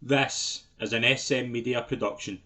This is an SM Media production.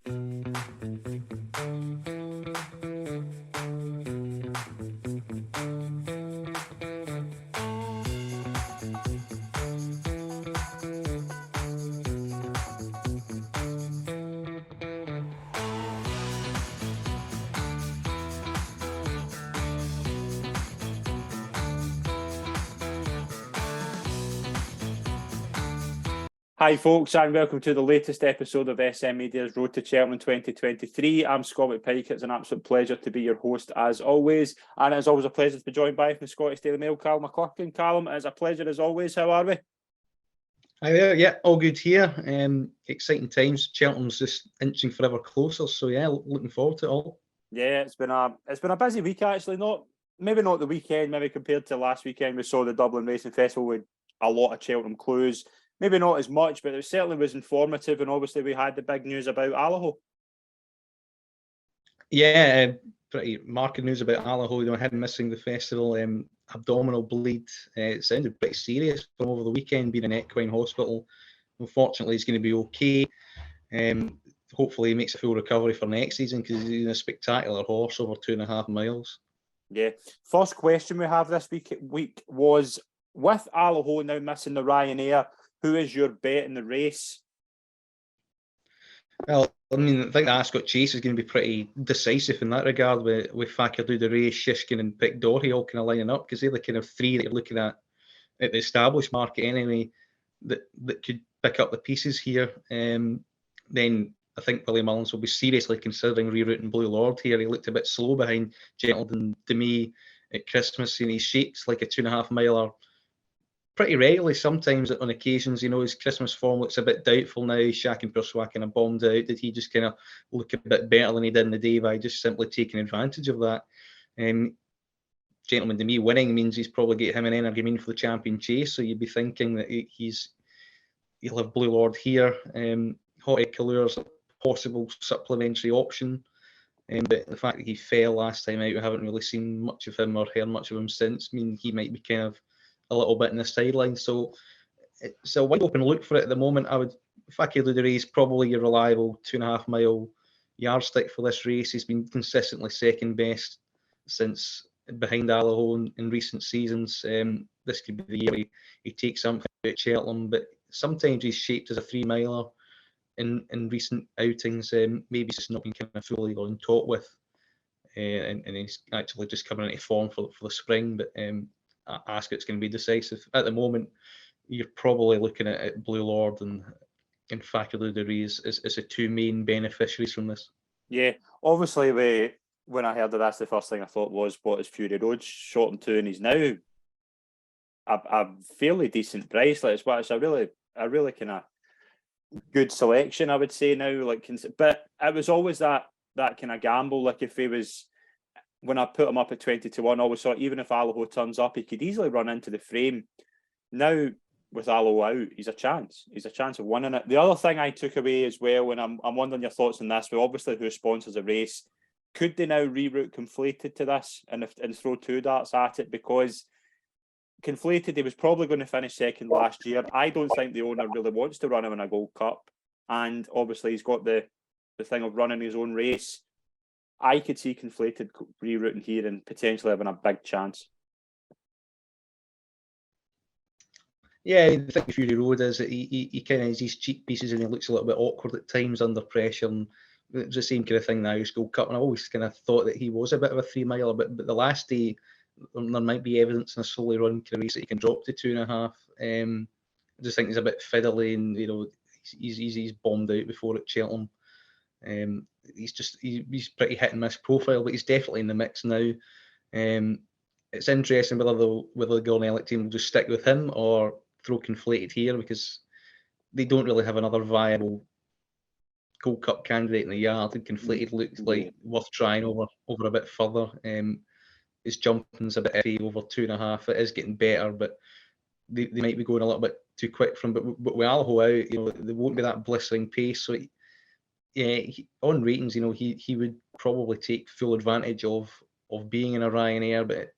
Hi folks, and welcome to the latest episode of SM Media's Road to Cheltenham 2023. I'm Scott McPike. It's an absolute pleasure to be your host as always, and it's always a pleasure to be joined by from the Scottish Daily Mail, Calum McClurkin. Calum, it's a pleasure as always. How are we? Hi there, yeah, all good here. Exciting times. Cheltenham's just inching forever closer, so yeah, looking forward to it all. Yeah, it's been a busy week actually. Maybe not the weekend. Maybe compared to last weekend, we saw the Dublin Racing Festival with a lot of Cheltenham clues. Maybe not as much, but it certainly was informative. And obviously, we had the big news about Allaho. Yeah, pretty marked news about Allaho. Him missing the festival. Abdominal bleed. It sounded pretty serious from over the weekend, being in equine hospital. Unfortunately, he's going to be okay. Hopefully, he makes a full recovery for next season because he's a spectacular horse over 2.5 miles. Yeah. First question we have this week was, with Allaho now missing the Ryanair, who is your bet in the race? Well, I mean, I think the Ascot Chase is going to be pretty decisive in that regard with Fakir the Race, Shishkin and Pick Doherty all kind of lining up, because they're the kind of three that you're looking at the established market anyway that could pick up the pieces here. Then I think Willie Mullins will be seriously considering rerouting Blue Lord here. He looked a bit slow behind Gentleton Demi at Christmas, and he shaped like a 2.5 miler pretty regularly. Sometimes on occasions, his Christmas form looks a bit doubtful now. Shaq and Perswak kind of bombed out. Did he just kind of look a bit better than he did in the day by just simply taking advantage of that? Gentleman to me winning means he's probably get him an energy mean for the champion chase. So you'd be thinking that he'll have Blue Lord here. Hot Egg Kalur's a possible supplementary option. But the fact that he fell last time out, we haven't really seen much of him or heard much of him since. I mean, he might be kind of a little bit in the sideline. So it's a wide open look for it at the moment. Fakir the Race, probably your reliable 2.5 mile yardstick for this race. He's been consistently second best since behind Allaho in recent seasons. This could be the year he takes something at Cheltenham, but sometimes he's shaped as a 3 miler in recent outings. Maybe he's just not been kind of fully on top with, and he's actually just coming into form for the spring. But Ascot's going to be decisive. At the moment, you're probably looking at Blue Lord and Fakir the Race as the two main beneficiaries from this. Yeah, obviously, when I heard of this, the first thing I thought was, what is Fury Road shortened to? And he's now a fairly decent price. Like, it's a really kind of good selection, I would say now. But it was always that kind of gamble. Like, if he was, when I put him up at 20-1, I always thought even if Allaho turns up, he could easily run into the frame. Now, with Allaho out, he's a chance. He's a chance of winning it. The other thing I took away as well, and I'm wondering your thoughts on this, well, obviously who sponsors a race, could they now reroute Conflated to this and throw two darts at it? Because Conflated, he was probably going to finish second last year. I don't think the owner really wants to run him in a Gold Cup. And obviously he's got the thing of running his own race. I could see Conflated rerouting here and potentially having a big chance. Yeah, the thing with Fury Road is that he kind of has these cheap pieces and he looks a little bit awkward at times under pressure. And it was the same kind of thing in the Irish Gold Cup. And I always kind of thought that he was a bit of a 3 miler, but the last day there might be evidence in a slowly run kind of race that he can drop to 2.5. I just think he's a bit fiddly, and he's bombed out before at Cheltenham. He's pretty hit and miss profile, but he's definitely in the mix now. It's interesting whether the Gornellic team will just stick with him or throw Conflated here, because they don't really have another viable Gold Cup candidate in the yard. And Conflated looked like worth trying over a bit further. His jumping's a bit iffy over 2.5. It is getting better, but they might be going a little bit too quick from. But with Allaho out, there won't be that blistering pace. So on ratings, he would probably take full advantage of being in a Ryanair. But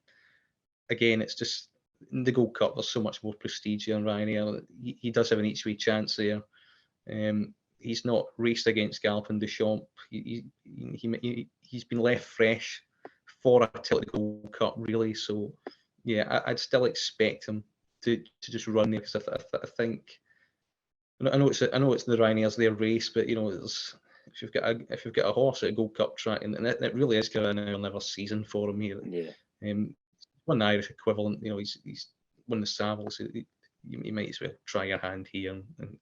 again, it's just in the Gold Cup, there's so much more prestige here in Ryanair. He does have an each way chance there. He's not raced against Galpin Deschamps. He's been left fresh for a Celtic Gold Cup, really. So, yeah, I'd still expect him to just run there, because I think, I know it's the Ryanair's their race, but if you've got a horse at a Gold Cup track, and it really is kind of a now or never season for him here. Yeah. Won the Irish equivalent. He's won the Savills. You might as well try your hand here and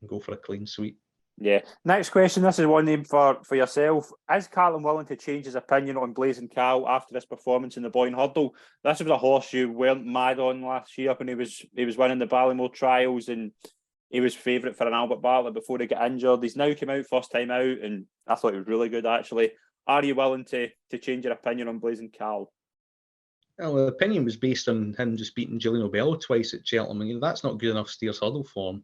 go for a clean sweep. Yeah. Next question. This is one name for yourself. Is Calum willing to change his opinion on Blazing Khal after this performance in the Boyne Hurdle? This was a horse you weren't mad on last year when he was winning the Ballymore trials, and he was favourite for an Albert Bartlett before he got injured. He's now come out first time out, and I thought he was really good, actually. Are you willing to change your opinion on Blazing Khal? Well, the opinion was based on him just beating Gillian Obello twice at Cheltenham. That's not good enough steers hurdle form.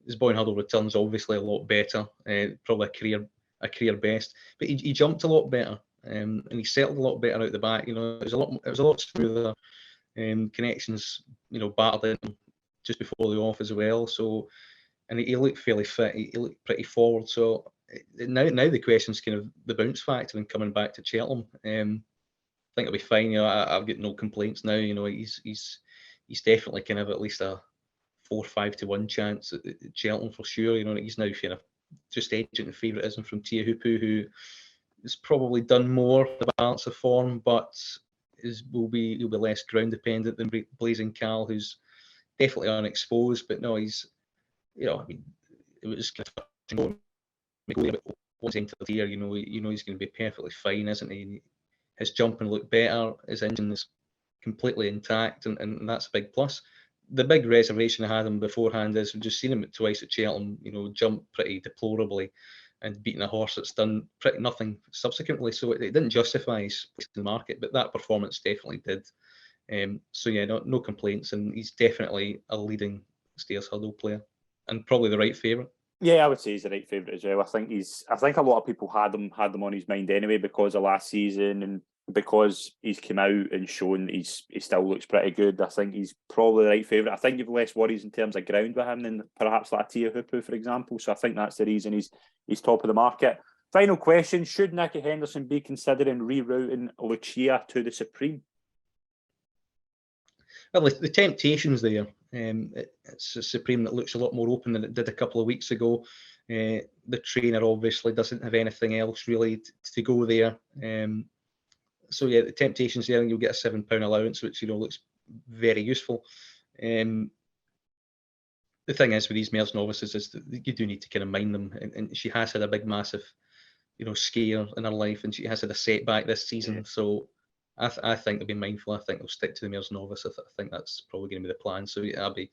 His Boyne Hurdle returns obviously a lot better, probably a career best. But he jumped a lot better, and he settled a lot better out the back. It was a lot smoother. Connections, battered in just before the off as well. So, and he looked fairly fit. He looked pretty forward. So now the question's kind of the bounce factor and coming back to Cheltenham. I think it'll be fine. I've got no complaints now. He's definitely kind of at least a 4-5 to 1 chance at Cheltenham for sure. He's now kind of just edging the favouritism from Tia Hupu, who has probably done more the balance of form, but he'll be less ground dependent than Blazing Khal, who's definitely unexposed. But no, he's it was kind of once into the year, he's going to be perfectly fine, isn't he? His jumping looked better. His engine is completely intact, and that's a big plus. The big reservation I had him beforehand is we've just seen him twice at Cheltenham, jump pretty deplorably and beating a horse that's done pretty nothing subsequently. So it didn't justify his place in the market, but that performance definitely did. So yeah, no complaints, and he's definitely a leading Stayers Hurdle player and probably the right favourite. Yeah, I would say he's the right favourite as well. I think a lot of people had him on his mind anyway because of last season, and because he's come out and shown he still looks pretty good. I think he's probably the right favourite. I think you've less worries in terms of ground with him than perhaps like Tia Hupu, for example. So I think that's the reason he's top of the market. Final question: should Nicky Henderson be considering rerouting Lucia to the Supreme? Well, the temptation's there. It's a Supreme that looks a lot more open than it did a couple of weeks ago. The trainer obviously doesn't have anything else really to go there. So yeah, the temptation's there, and you'll get a £7 allowance, which looks very useful. The thing is with these mares novices is that you do need to kind of mind them, and she has had a big, massive, scare in her life, and she has had a setback this season. Yeah. So I think they'll be mindful. I think they'll stick to the mares novice. I think that's probably going to be the plan. So yeah, I'll be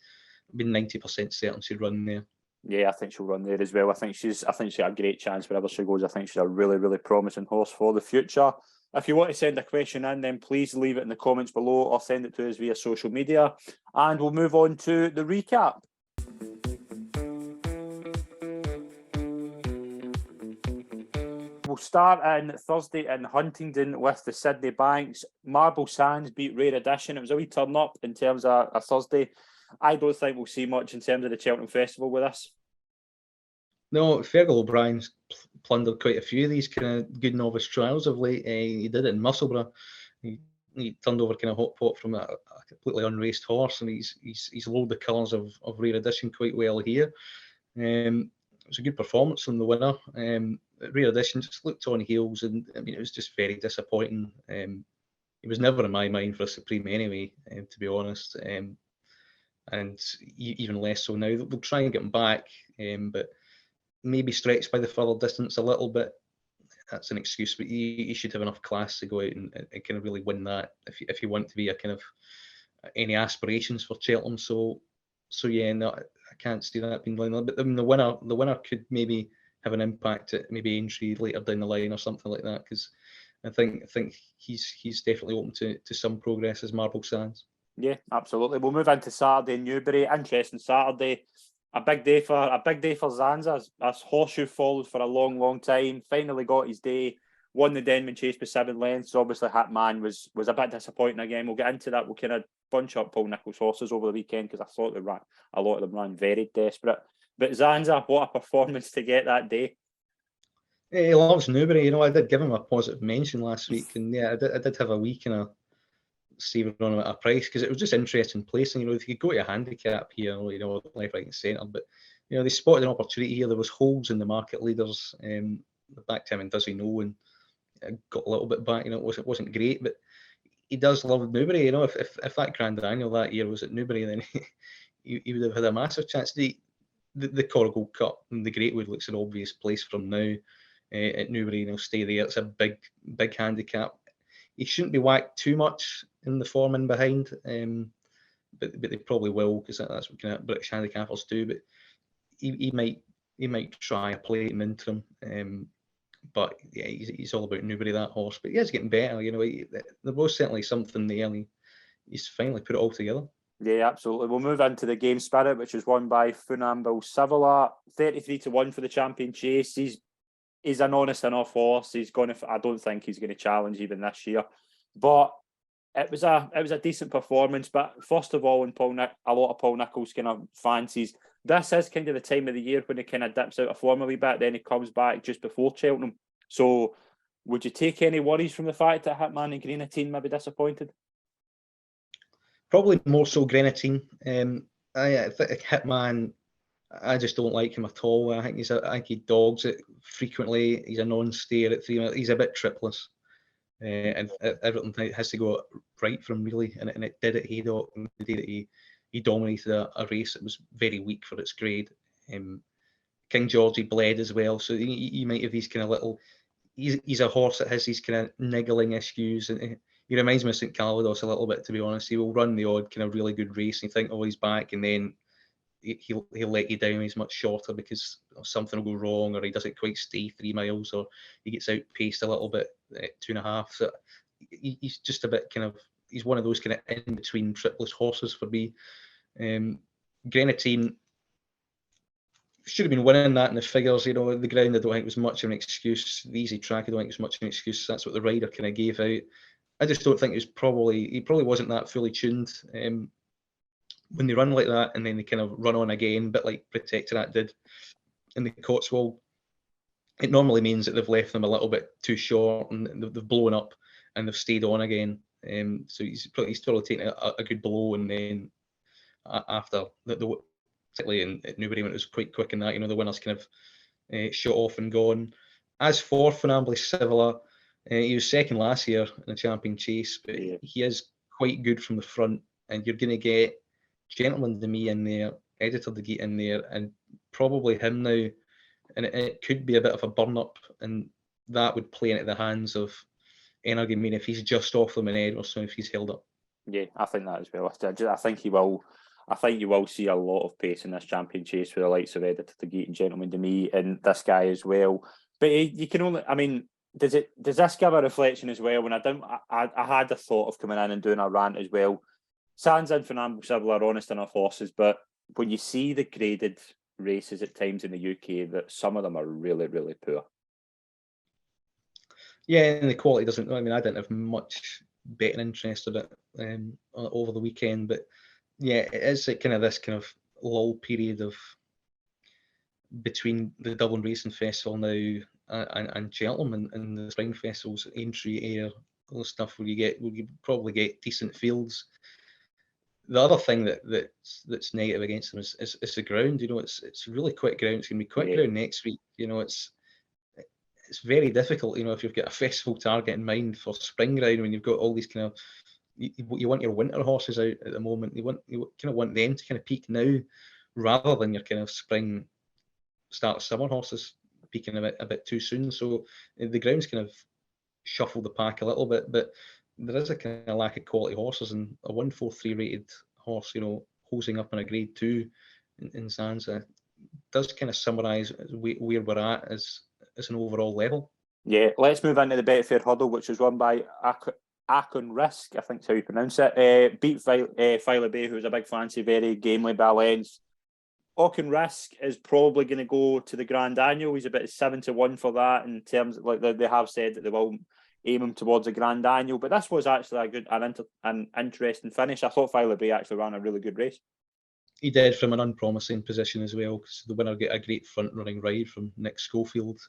90% certain she'll run there. Yeah, I think she'll run there as well. I think she's got a great chance wherever she goes. I think she's a really, really promising horse for the future. If you want to send a question in, then please leave it in the comments below or send it to us via social media. And we'll move on to the recap. We'll start on Thursday in Huntingdon with the Sydney Banks. Marble Sands beat Rare Edition. It was a wee turn up in terms of a Thursday. I don't think we'll see much in terms of the Cheltenham Festival with this. No, Fergal O'Brien's plundered quite a few of these kind of good novice trials of late. He did it in Musselburgh. He turned over kind of hot pot from a completely unraced horse, and he's loaded the colours of Rare Edition quite well here. It was a good performance from the winner. Rare Edition just looked on heels, and I mean it was just very disappointing. He was never in my mind for a Supreme anyway, to be honest. And even less so now. They'll try and get him back, but maybe stretched by the further distance a little bit. That's an excuse, but you should have enough class to go out and kind of really win that if you want to be a kind of any aspirations for Cheltenham. So yeah, no, I can't see that being line. But I mean, the winner could maybe have an impact at maybe Aintree later down the line or something like that, because I think he's definitely open to some progress as Marble Sands. Yeah, absolutely. We'll move into Saturday in Newbury. Interesting Saturday. A big day for Zanza. As Horseshoe followed for a long, long time. Finally got his day. Won the Denman Chase by 7 lengths. Obviously, Hatman was a bit disappointing again. We'll get into that. We'll kind of bunch up Paul Nicholls' horses over the weekend because I thought a lot of them ran very desperate. But Zanza, what a performance to get that day. He loves Newbury. I did give him a positive mention last week, and yeah, I did have a wee kind of saving on him at a price because it was just interesting placing. If you could go to a handicap here, left, right, and centre, but they spotted an opportunity here. There was holes in the market leaders. Back to him and does he know, and got a little bit back. It wasn't great, but he does love Newbury. If that Grand Annual that year was at Newbury, then he would have had a massive chance. The Corrigal Cup and the Greatwood looks an obvious place from now. At Newbury, he'll stay there. It's a big handicap. He shouldn't be whacked too much in the form in behind, but they probably will because that's what kind of British handicappers do. But he might try a play in interim. But yeah, he's all about Newbury, that horse. But he is getting better. There was certainly something there, and he's finally put it all together. Yeah, absolutely. We'll move into the Game Spirit, which was won by Funambule Savila, 33-1 for the Champion Chase. He's an honest enough horse. I don't think he's going to challenge even this year. But it was a decent performance. But first of all, a lot of Paul Nicholls kind of fancies. This is kind of the time of the year when he kind of dips out of form a wee bit. Then he comes back just before Cheltenham. So, would you take any worries from the fact that Hitman and Grenadine may be disappointed? Probably more so Grenadine. I think Hitman, I just don't like him at all. I think he dogs it frequently. He's a non-stayer at 3 minutes. He's a bit tripless. And everything has to go right for him, really. And it did at Haydock on the day that he dominated a race that was very weak for its grade. King George, he bled as well. So he might have these kind of little... He's a horse that has these kind of niggling issues. And he reminds me of St. Calvados a little bit, to be honest. He will run the odd kind of really good race and you think, oh, he's back. And then he'll let you down. He's much shorter because something will go wrong, or he doesn't quite stay 3 miles, or he gets outpaced a little bit at 2.5. So he's just a bit kind of, he's one of those kind of in between tripless horses for me. Grenadine should have been winning that in the figures. The ground I don't think was much of an excuse. The easy track I don't think was much of an excuse. That's what the rider kind of gave out. I just don't think he probably wasn't that fully tuned. When they run like that and then they kind of run on again, a bit like Protectorat did in the Cotswold, it normally means that they've left them a little bit too short and they've blown up and they've stayed on again. So he's probably taken a good blow, and then after particularly at Newbury when it was quite quick in that, the winners kind of shot off and gone. As for Funambule Savila, he was second last year in the Champion Chase, but he is quite good from the front, and you're going to get Gentleman to Me in there, Editor to Get in there, and probably him now, and it could be a bit of a burn up, and that would play into the hands of Energy Mean if he's just off them in Edinburgh, if he's held up. Yeah, I think that as well. I think he will. I think you will see a lot of pace in this Champion Chase with the likes of Editor to Get and Gentleman to Me, and this guy as well. But you can only, I mean, does this give a reflection as well? When I had the thought of coming in and doing a rant as well. Sands and Funambule Savila are honest enough horses, but when you see the graded races at times in the UK, that some of them are really, really poor. Yeah, and the quality doesn't. I mean, I didn't have much betting interest in it over the weekend, but yeah, it is kind of this kind of lull period of between the Dublin Racing Festival now and Cheltenham and the Spring Festivals, Aintree, Ayr, all the stuff where you probably get decent fields. The other thing that's negative against them is the ground. It's really quick ground. It's going to be quick ground next week. It's very difficult. If you've got a festival target in mind for spring ground, when you've got all these kind of you want your winter horses out at the moment. You kind of want them to kind of peak now, rather than your kind of spring start summer horses peaking a bit too soon. So the ground's kind of shuffled the pack a little bit, but there is a kind of lack of quality horses, and a 143 rated horse, hosing up in a grade 2 in Zanza does kind of summarise where we're at as an overall level. Yeah, let's move into the Betfair Hurdle, which was run by Akon Risk, I think is how you pronounce it. Beat Fila Bay, who's a big fancy, very gamely balance. Akon Risk is probably going to go to the Grand Annual. He's about 7-1 for that, in terms of, like, they have said that they will aim him towards a Grand Annual. But this was actually an interesting finish. I thought Fila Bay actually ran a really good race. he did from an unpromising position as well, because the winner got a great front running ride from Nick Schofield.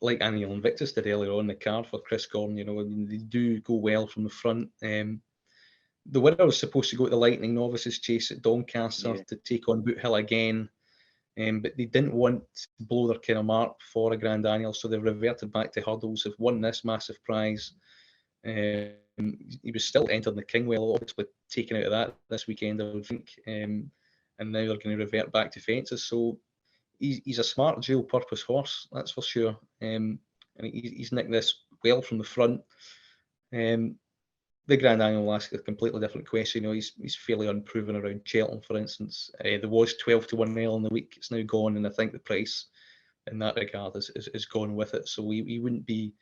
Like Aniel Invictus did earlier on in the card for Chris Gordon, I mean, they do go well from the front. The winner was supposed to go to the Lightning Novices Chase at Doncaster to take on Boot Hill again, but they didn't want to blow their kind of mark for a Grand Annual, so they've reverted back to hurdles. Have won this massive prize. He was still entered in the Kingwell, obviously taken out of that this weekend, I would think, and now they're going to revert back to fences. So he's a smart dual purpose horse, that's for sure. And he's nicked this well from the front. The Grand Annual will ask a completely different question. He's fairly unproven around Cheltenham, for instance. There was 12-1 early in the week. It's now gone, and I think the price in that regard is gone with it. So he wouldn't be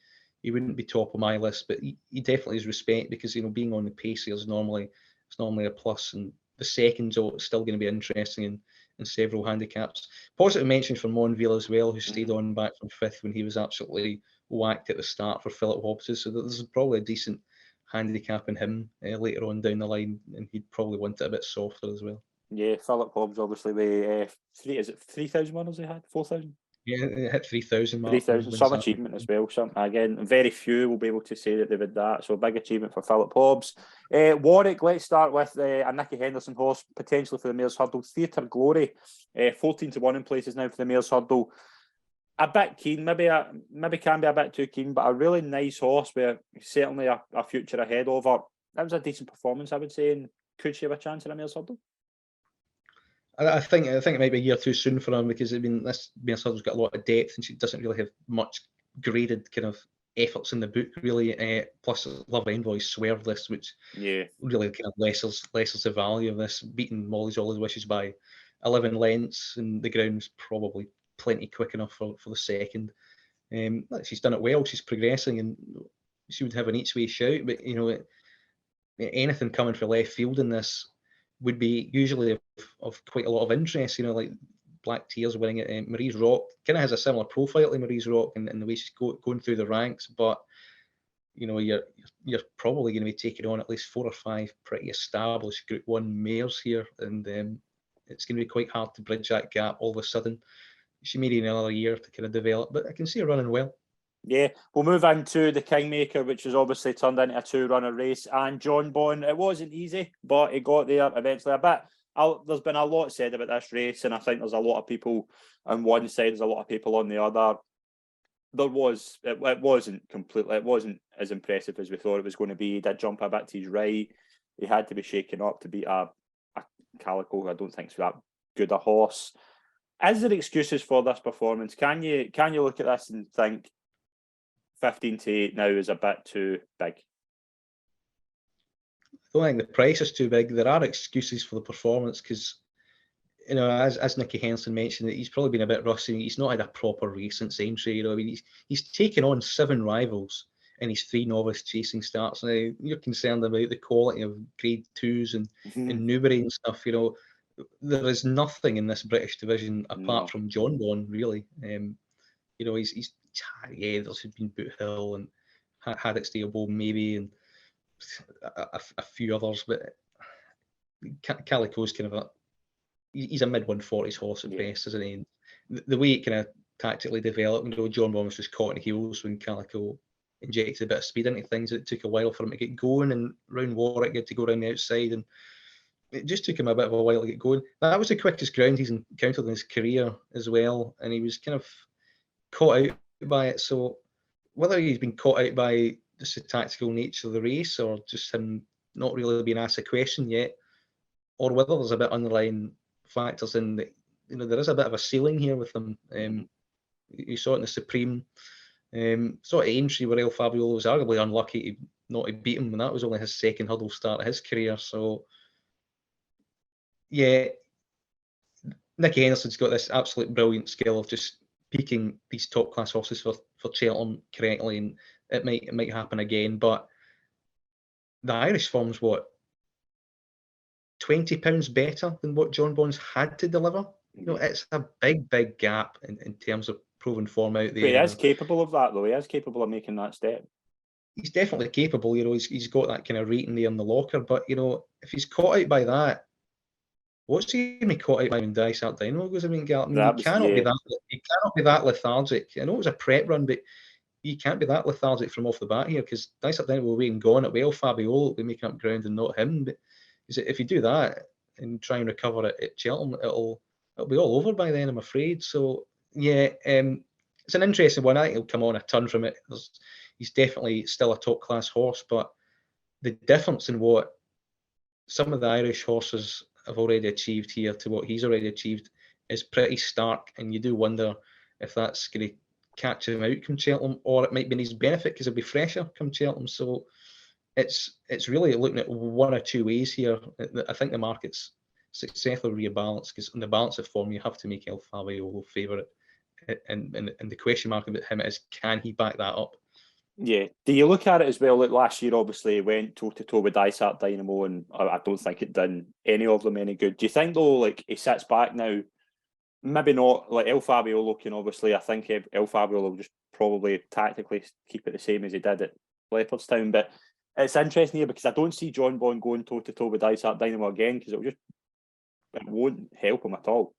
top of my list, but he definitely is respect, because being on the pace here is normally a plus, and the seconds are still going to be interesting in several handicaps. Positive mention for Monville as well, who stayed on back from fifth when he was absolutely whacked at the start for Philip Hobbs. So there's probably a decent handicap in him later on down the line, and he'd probably want it a bit softer as well. Yeah, Philip Hobbs obviously with 3,000 winners he had? 4,000? Yeah, it hit 3,000 mark. 3,000, some achievement as well. Again, very few will be able to say that they've had that. So a big achievement for Philip Hobbs. Warwick, let's start with a Nicky Henderson horse, potentially for the Mayor's Hurdle. Theatre Glory, 14-1 in places now for the Mayor's Hurdle. A bit keen, maybe can be a bit too keen, but a really nice horse with certainly a future ahead of her. That was a decent performance, I would say, and could she have a chance in a Mayor's Hurdle? I think it might be a year too soon for him, because this Mayor's Hurdle's got a lot of depth, and she doesn't really have much graded kind of efforts in the book, really. Plus, Love Envoy's Swerve List, which really kind of lessens the value of this, beating Molly's All His Wishes by 11 lengths, and the ground's probably plenty quick enough for the second. She's done it well. She's progressing, and she would have an each way shout. But anything coming for left field in this would be usually of quite a lot of interest. Like Black Tears winning it. Marie's Rock kind of has a similar profile to Marie's Rock in the way she's going through the ranks, but you're probably going to be taking on at least 4 or 5 pretty established Group 1 mares here, and it's going to be quite hard to bridge that gap all of a sudden. She may need another year to kind of develop, but I can see her running well. Yeah, we'll move into the Kingmaker, which has obviously turned into a 2-runner race. And John Bond, it wasn't easy, but he got there eventually. There's been a lot said about this race, and I think there's a lot of people on one side, there's a lot of people on the other. It wasn't as impressive as we thought it was going to be. He did jump a bit to his right. He had to be shaken up to beat a Calico, I don't think is that good a horse. Is there excuses for this performance? Can you look at this and think 15-8 now is a bit too big? I don't think the price is too big. There are excuses for the performance, because as Nicky Henderson mentioned, he's probably been a bit rusty. He's not had a proper race since entry. I mean, he's taken on 7 rivals in his 3 novice chasing starts. Now you're concerned about the quality of Grade 2s and Newbury and stuff. There is nothing in this British division apart from John Bond, really. He's there's been Boot Hill and Haddock's Dearborn maybe, and a few others, but Calico's kind of he's a mid-140s horse at best, isn't he? And the way it kind of tactically developed, John Bond was just caught in the heels when Calico injected a bit of speed into things. It took a while for him to get going, and round Warwick he had to go around the outside, and it just took him a bit of a while to get going. That was the quickest ground he's encountered in his career as well, and he was kind of caught out by it. So whether he's been caught out by just the tactical nature of the race, or just him not really being asked a question yet, or whether there's a bit underlying factors in that, there is a bit of a ceiling here with him. You saw it in the Supreme, saw it at Aintree where El Fabiolo was arguably unlucky not to beat him, and that was only his second hurdle start of his career. So yeah, Nicky Henderson's got this absolute brilliant skill of just picking these top class horses for Cheltenham correctly, and it might happen again. But the Irish form's £20 better than what John Bond's had to deliver. It's a big gap in terms of proven form out there. But he is capable of that, though. He is capable of making that step. He's definitely capable. He's got that kind of rating there in the locker. But if he's caught out by that, What's he going to be caught out by when Dysart Dynamo goes? I mean, you That was, cannot be yeah, that. You cannot be that lethargic. I know it was a prep run, but you can't be that lethargic from off the bat here because Dysart Dynamo will be and gone. Well, Fabio will be making up ground and not him. But if you do that and try and recover it at Cheltenham, it'll be all over by then, I'm afraid. So yeah, it's an interesting one. I think he'll come on a ton from it. He's definitely still a top class horse, but the difference in what some of the Irish horses have already achieved here to what he's already achieved is pretty stark, and you do wonder if that's going to catch him out come Cheltenham, or it might be in his benefit because he'll be fresher come Cheltenham. So it's really looking at one or two ways here. I think the market's successfully rebalanced because in the balance of form you have to make El Fabio favourite, and the question mark about him is, can he back that up? yeah. Do you look at it as well? Like last year, obviously, he went toe to toe with Dysart Dynamo, and I don't think it done any of them any good. Do you think though, like he sits back now? Maybe not. Like El Fabiolo can obviously. I think El Fabiolo will just probably tactically keep it the same as he did at Leopardstown. But it's interesting here because I don't see John Bond going toe to toe with Dysart Dynamo again because it won't help him at all.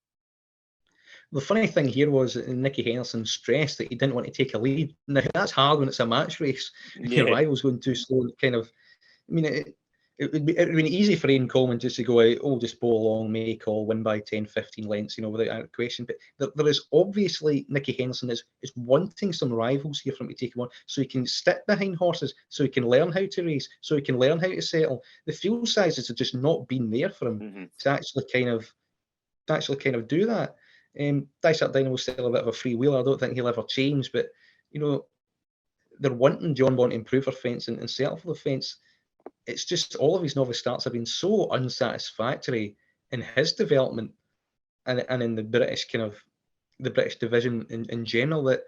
The funny thing here was that Nicky Henderson stressed that he didn't want to take a lead. Now, that's hard when it's a match race. Your rival's going too slow. And kind of, I mean, it would be easy for Ian Coleman just to go out, just bowl along, make all, win by 10, 15 lengths, without a question. But there is obviously Nicky Henderson is wanting some rivals here for him to take him on, so he can stick behind horses, so he can learn how to race, so he can learn how to settle. The field sizes have just not been there for him to actually kind of do that. Dysart Dynamo still a bit of a freewheeler. I don't think he'll ever change, but they're wanting John Bond to improve for fence and settle for the fence. It's just all of his novice starts have been so unsatisfactory in his development and in the British the British division in general that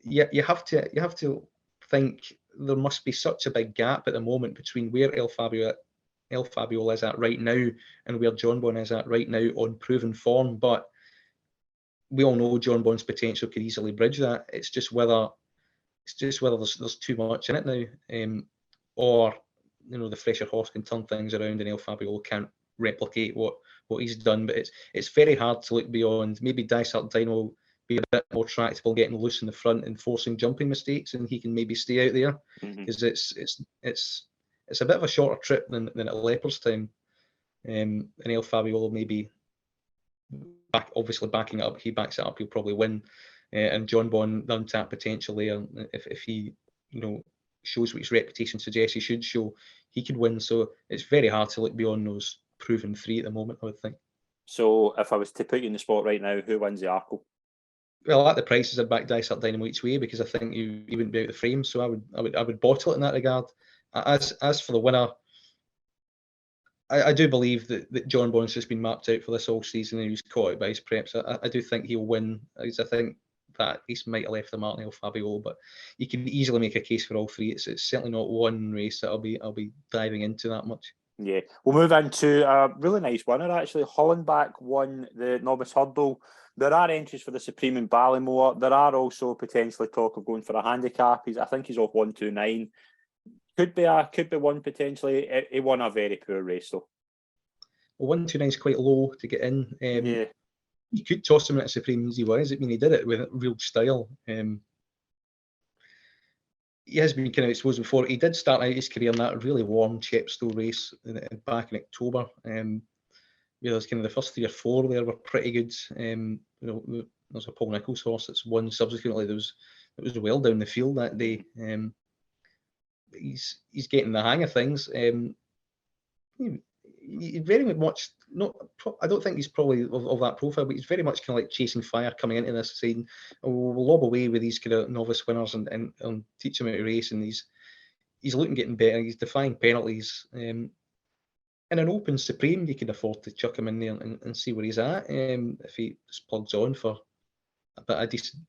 you have to think there must be such a big gap at the moment between where El Fabio is at right now and where John Bond is at right now on proven form. But we all know John Bond's potential could easily bridge that. It's just whether there's too much in it now, or the fresher horse can turn things around and El Fabio can't replicate what he's done. But it's very hard to look beyond. Maybe Dysart Dynamo be a bit more tractable, getting loose in the front and forcing jumping mistakes, and he can maybe stay out there because it's a bit of a shorter trip than at Leopardstown, and El Fabio maybe obviously backing it up. He backs it up, he'll probably win. And John Bond, the untapped potential there. If he, shows what his reputation suggests he should show, he could win. So it's very hard to look beyond those proven three at the moment, I would think. So if I was to put you in the spot right now, who wins the Arkle? Well, at the prices, I'd back Dysart Dynamo each way because I think he wouldn't be out of the frame. So I would bottle it in that regard. As for the winner, I do believe that John Bond's just been mapped out for this whole season and he was caught out by his preps. I do think he'll win. I think that at least might have left the mark El Fabio, but you can easily make a case for all three. It's certainly not one race that I'll be diving into that much. Yeah, we'll move into a really nice winner actually. Hollenbach won the Novice Hurdle. There are entries for the Supreme in Ballymore. There are also potentially talk of going for a handicap. I think he's off 129. Could be one potentially. He won a very poor race though. Well, 129 is quite low to get in. Yeah. You could toss him at Supreme easy wise. I mean, he did it with real style. He has been kind of exposed before. He did start out his career in that really warm Chepstow race back in October. There's kind of the first 3 or 4 there were pretty good. There's a Paul Nicholls horse that's won subsequently. It was well down the field that day. He's getting the hang of things. He very much I don't think he's probably of that profile, but he's very much kind of like chasing fire coming into this side. We'll lob away with these kind of novice winners and teach him how to race, and he's looking getting better. He's defying penalties. In an open Supreme, you can afford to chuck him in there and see where he's at. If he just plugs on for a bit of decent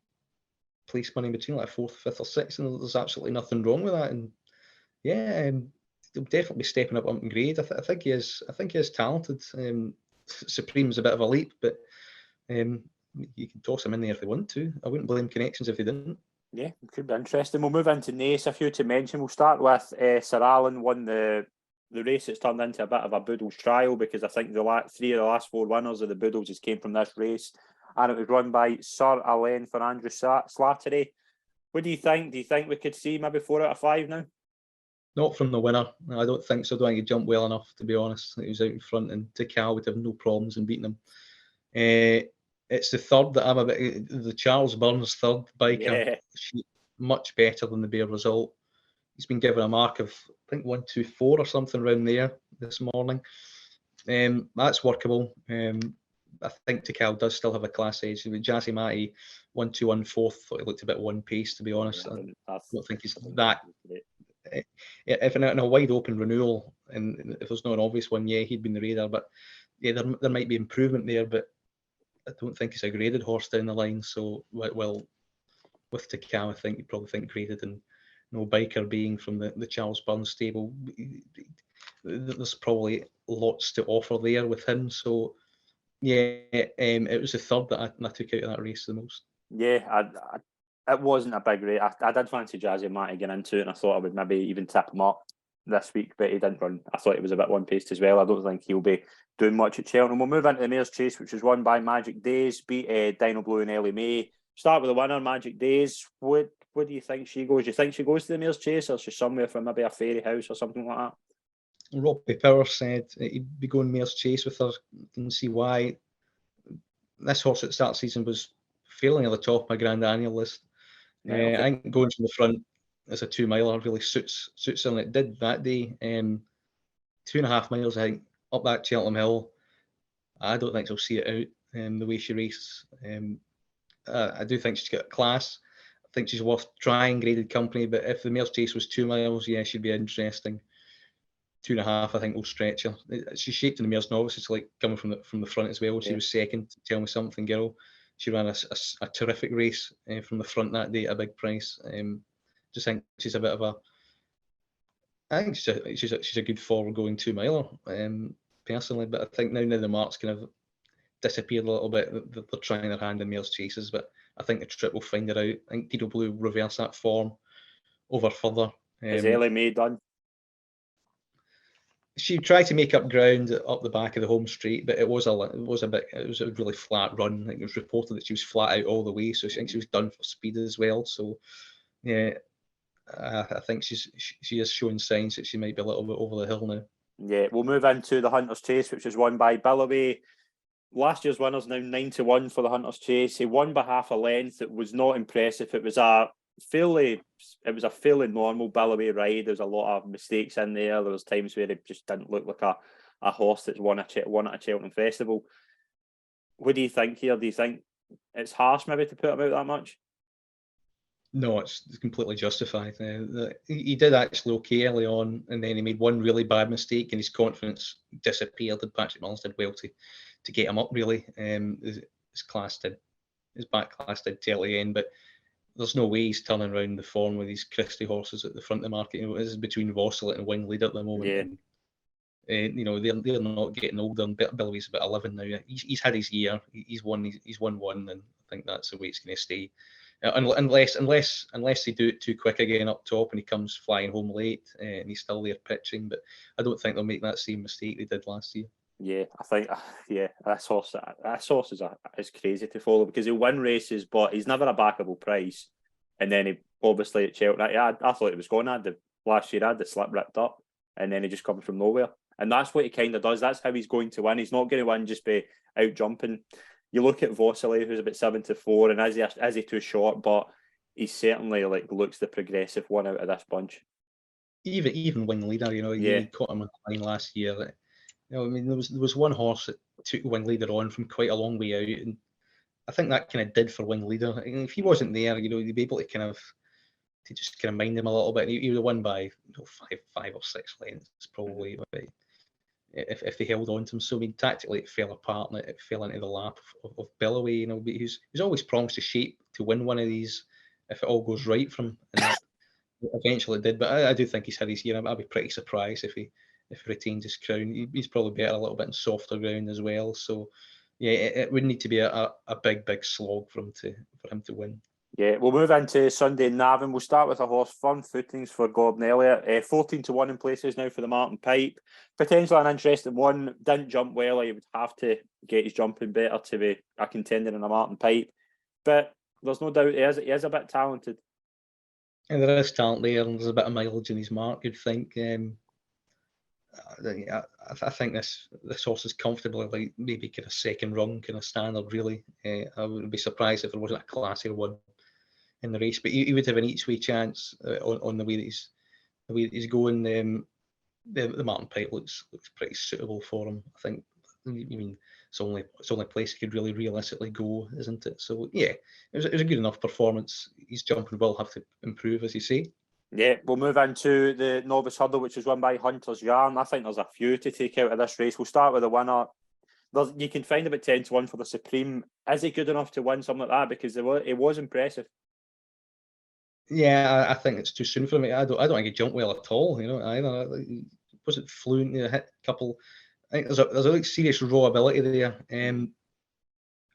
place money between like 4th, 5th, or 6th, and there's absolutely nothing wrong with that. And yeah. He'll definitely be stepping up in grade. I think he is talented. Supreme's a bit of a leap, but you can toss him in there if they want to. I wouldn't blame Connections if they didn't. Yeah, it could be interesting. We'll move into Nace. A few to mention. We'll start with Sir Alan won the the race has turned into a bit of a Boodles trial, because I think three of the last four winners of the Boodles just came from this race, and it was run by Sir Alain for Andrew Slattery. What do you think? Do you think we could see maybe 4 out of 5 now? Not from the winner. I don't think so. I don't think he jumped well enough, to be honest. He was out in front, and Khal would have no problems in beating him. It's the third that I'm a bit. The Charles Burns third biker, Yeah. much better than the Bear result. He's been given a mark of, I think, 124 or something around there this morning. That's workable. I think Khal does still have a class edge. With Jazzy Matty, 121 fourth, thought he looked a bit one pace, to be honest. I don't think he's that. If in a wide open renewal, and if there's not an obvious one, yeah, he'd been the radar. But yeah, there might be improvement there, but I don't think he's a graded horse down the line. So, well, with Khal, I think you probably think graded, and no biker being from the Charles Burns stable, there's probably lots to offer there with him. So, yeah, it was the third that I took out of that race the most. Yeah, it wasn't a big race. I did fancy Jazzy Matty getting into it, and I thought I would maybe even tip him up this week, but he didn't run. I thought he was a bit one-paced as well. I don't think he'll be doing much at Cheltenham. We'll move into the Mayor's Chase, which was won by Magic Days, beat Dino Blue and Ellie May. Start with the winner, Magic Days. What do you think she goes? Do you think she goes to the Mayor's Chase, or is she somewhere from maybe a fairy house or something like that? Robbie Power said he'd be going Mayor's Chase with her. Didn't see why. This horse at the start of the season was failing at the top of my grand annual list. Okay. I think going from the front as a 2 miler really suits her, and it did that day. 2.5 miles, I think, up that Cheltenham Hill. I don't think she'll see it out the way she races. I do think she's got class. I think she's worth trying, graded company, but if the Mayor's Chase was 2 miles, yeah, she'd be interesting. 2.5, I think, will stretch her. She's shaped in the Mayor's Novice. It's like coming from the front as well. She was second. Tell Me Something Girl. She ran a terrific race from the front that day at a big price. Just think she's a bit of a. I think she's a good forward going 2 miler, personally. But I think now the mark's kind of disappeared a little bit. They're trying their hand in Mayor's Chases, but I think the trip will find her out. I think Dino Blue reverse that form over further. Is Ellie May done? She tried to make up ground up the back of the home straight, but it was a really flat run. I think it was reported that she was flat out all the way, so I think she was done for speed as well. So, yeah, I think she is showing signs that she might be a little bit over the hill now. Yeah, we'll move into the Hunter's Chase, which was won by Billaway. Last year's winner's now 9-1 for the Hunter's Chase. He won by half a length. It was not impressive. It was a fairly normal Billaway ride. There was a lot of mistakes in there. There was times where it just didn't look like a horse that's won at a Cheltenham Festival. What do you think here? Do you think it's harsh maybe to put him out that much? No, it's completely justified. He did actually okay early on, and then he made one really bad mistake, and his confidence disappeared. And Patrick Mullins did well to get him up. Really, his back class did till the end, but there's no way he's turning around the form with these Christie horses at the front of the market. This is between Vosselet and Wing Leader at the moment. Yeah. And, they're not getting older. And Billaway's about 11 now. He's had his year. He's won one, and I think that's the way it's going to stay. Unless they do it too quick again up top and he comes flying home late and he's still there pitching. But I don't think they'll make that same mistake they did last year. Yeah, I think, this horse is crazy to follow because he'll win races, but he's never a backable price. And then he obviously at Cheltenham, I thought he was going. Last year, I had the slip ripped up, and then he just comes from nowhere. And that's what he kind of does. That's how he's going to win. He's not going to win just by out jumping. You look at Vosselet, who's about 7-4, and is he too short? But he certainly looks the progressive one out of this bunch. Even Wing Leader, he caught him on the line last year. There was one horse that took Wing Leader on from quite a long way out, and I think that kind of did for Wing Leader. And if he wasn't there, you'd be able to just mind him a little bit. He would have won by 5 or 6 lengths probably. If they held on to him. So tactically it fell apart and it fell into the lap of Billaway. But he's always promised to shape to win one of these if it all goes right for him. And eventually it did. But I do think he's had his year. I'd be pretty surprised if he retains his crown. He's probably better a little bit in softer ground as well. So yeah, it would need to be a big slog for him to win. Yeah, we'll move into Sunday Navan. We'll start with a horse, Firm Footings for Gordon Elliott. 14-1 in places now for the Martin Pipe. Potentially an interesting one. Didn't jump well. He would have to get his jumping better to be a contender in a Martin Pipe. But there's no doubt he is a bit talented. And there is talent there, and there's a bit of mileage in his mark, you'd think. I think this horse is comfortably like maybe kind of second rung kind of standard, really. I wouldn't be surprised if there wasn't a classier one in the race, but he would have an each way chance on the way that he's going. The Martin Pipe looks pretty suitable for him. I think. I mean, it's the only place he could really realistically go, isn't it? So yeah, it was a good enough performance. His jumping will have to improve, as you say. Yeah, we'll move into the Novice Hurdle, which is won by Hunter's Yarn. I think there's a few to take out of this race. We'll start with the winner. You can find about 10-1 for the Supreme. Is he good enough to win something like that? Because it was impressive. Yeah, I think it's too soon for me. I don't think he jumped well at all. Either he wasn't fluent. Hit a couple. I think there's a serious raw ability there.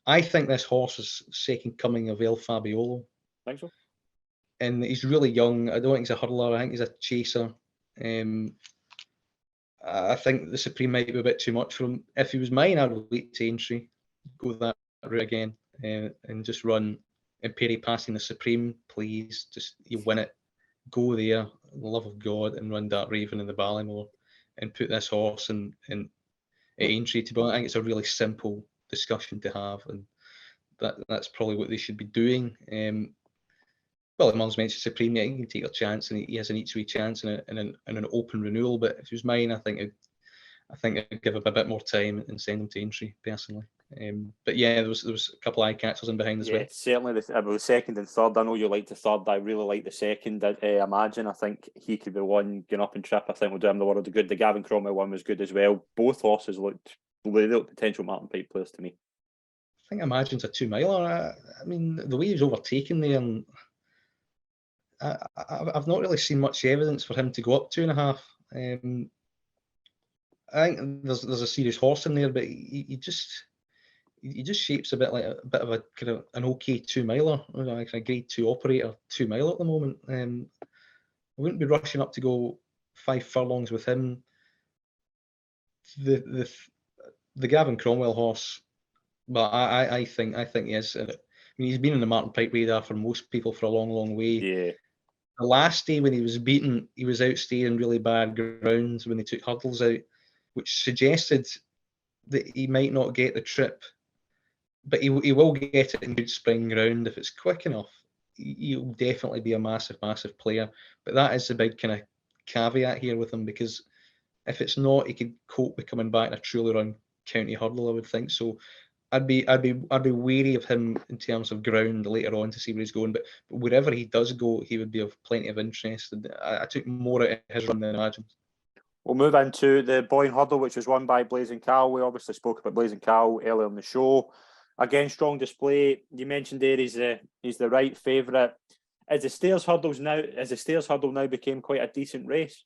I think this horse is second coming of El Fabiolo. Think so. And he's really young. I don't think he's a hurdler. I think he's a chaser. I think the Supreme might be a bit too much for him. If he was mine, I would wait to entry, go that route again, and just run Imperi passing the Supreme, please. Just you win it, go there, the love of God, and run that Raven in the Ballymore, and put this horse in at entry. To be honest, I think it's a really simple discussion to have, and that's probably what they should be doing. Well, Mum's mentioned Supreme, yeah, he can take a chance, and he has an each way chance and an open renewal. But if it was mine, I think I'd give him a bit more time and send him to entry personally. But yeah, there was a couple of eye catchers in behind as well. Certainly the second and third. I know you like the third. I really like the second. Imagine. I think he could be one going up and trip. I think will do him the world of good. The Gavin Cromwell one was good as well. Both horses looked potential Martin Pipe players to me. I think Imagine's a 2 miler. I mean, the way he was overtaken there, and I've not really seen much evidence for him to go up 2.5. I think there's a serious horse in there, but he just shapes a bit like a bit of a kind of an okay 2 miler, like a grade 2 operator 2 mile at the moment. I wouldn't be rushing up to go 5 furlongs with him. The Gavin Cromwell horse, but I think he is. I mean, he's been in the Martin Pipe radar for most people for a long way. Yeah. The last day when he was beaten, he was outstaying really bad grounds when they took hurdles out, which suggested that he might not get the trip, but he will get it in good spring ground if it's quick enough. He'll definitely be a massive player. But that is the big kind of caveat here with him, because if it's not, he could cope with coming back in a truly run county hurdle, I would think. So I'd be wary of him in terms of ground later on to see where he's going. But wherever he does go, he would be of plenty of interest. And I took more out of his run than I imagined. We'll move into the Boyne Hurdle, which was won by Blazing Khal. We obviously spoke about Blazing Khal earlier in the show. Again, strong display. You mentioned there he's the right favourite. As the Stairs Hurdle now became quite a decent race.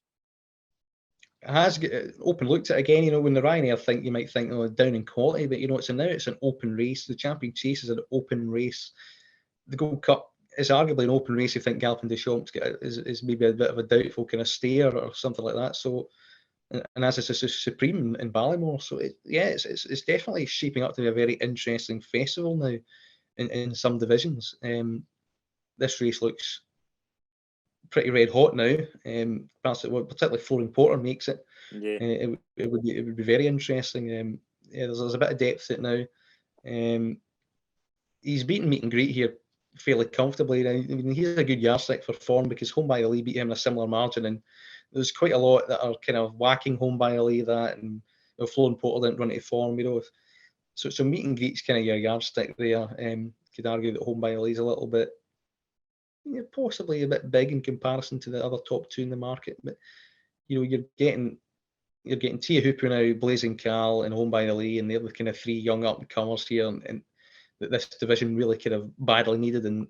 It has open looked at again. When the Ryanair think, you might think, down in quality, but it's an open race. The Champion Chase is an open race. The Gold Cup is arguably an open race. You think Galopin Des Champs is maybe a bit of a doubtful kind of stayer or something like that. So, and as it's a Supreme in Ballymore, so it's definitely shaping up to be a very interesting festival now in some divisions. This race looks pretty red hot now. Perhaps particularly Flooring Porter makes it. Yeah, it would be very interesting. There's a bit of depth to it now. He's beaten Meet and Greet here fairly comfortably. I mean, he's a good yardstick for form, because Home by the Lee beat him in a similar margin, and there's quite a lot that are kind of whacking Home by the Lee that, and Flooring Porter didn't run to form. So Meet and Greet's kind of your yardstick there. Could argue that Home by the Lee's a little bit, possibly a bit big in comparison to the other top two in the market, but you're getting Tia Hooper now, Blazing Khal, and Home by the Lee, and they're the kind of three young up and comers here, and that this division really kind of badly needed, and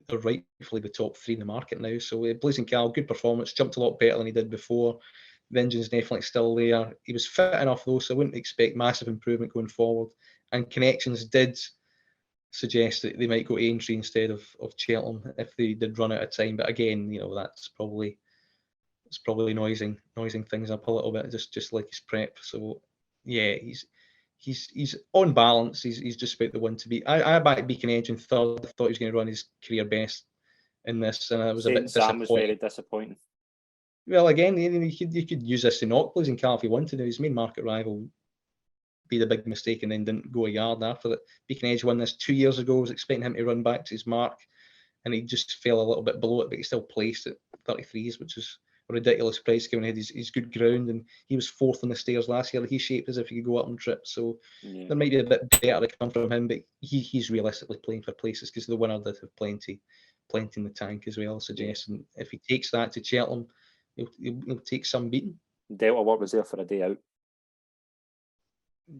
they're rightfully the top three in the market now. So Blazing Khal, good performance, jumped a lot better than he did before. The engine's definitely still there. He was fit enough though, so I wouldn't expect massive improvement going forward. And Connections did suggest that they might go to Aintree instead of Cheltenham if they did run out of time. But again, that's probably noising things up a little bit, just like his prep. So yeah, he's on balance. He's just about the one to beat. I backed Beacon Edge in third. I thought he was going to run his career best in this, and I was a bit Sam disappointed. was very disappointing. Well, again, you could use this to knock Blues and Khal if he wanted to. His main market rival be the big mistake and then didn't go a yard after that. Beacon Edge won this 2 years ago. I was expecting him to run back to his mark, and he just fell a little bit below it, but he still placed at 33s, which is a ridiculous price given his good ground, and he was fourth on the stairs last year. He shaped as if he could go up on trips, so there might be a bit better to come from him, but he's realistically playing for places because the winner did have plenty in the tank as well, suggesting if he takes that to Cheltenham, he'll take some beating. Delta Work was there for a day out.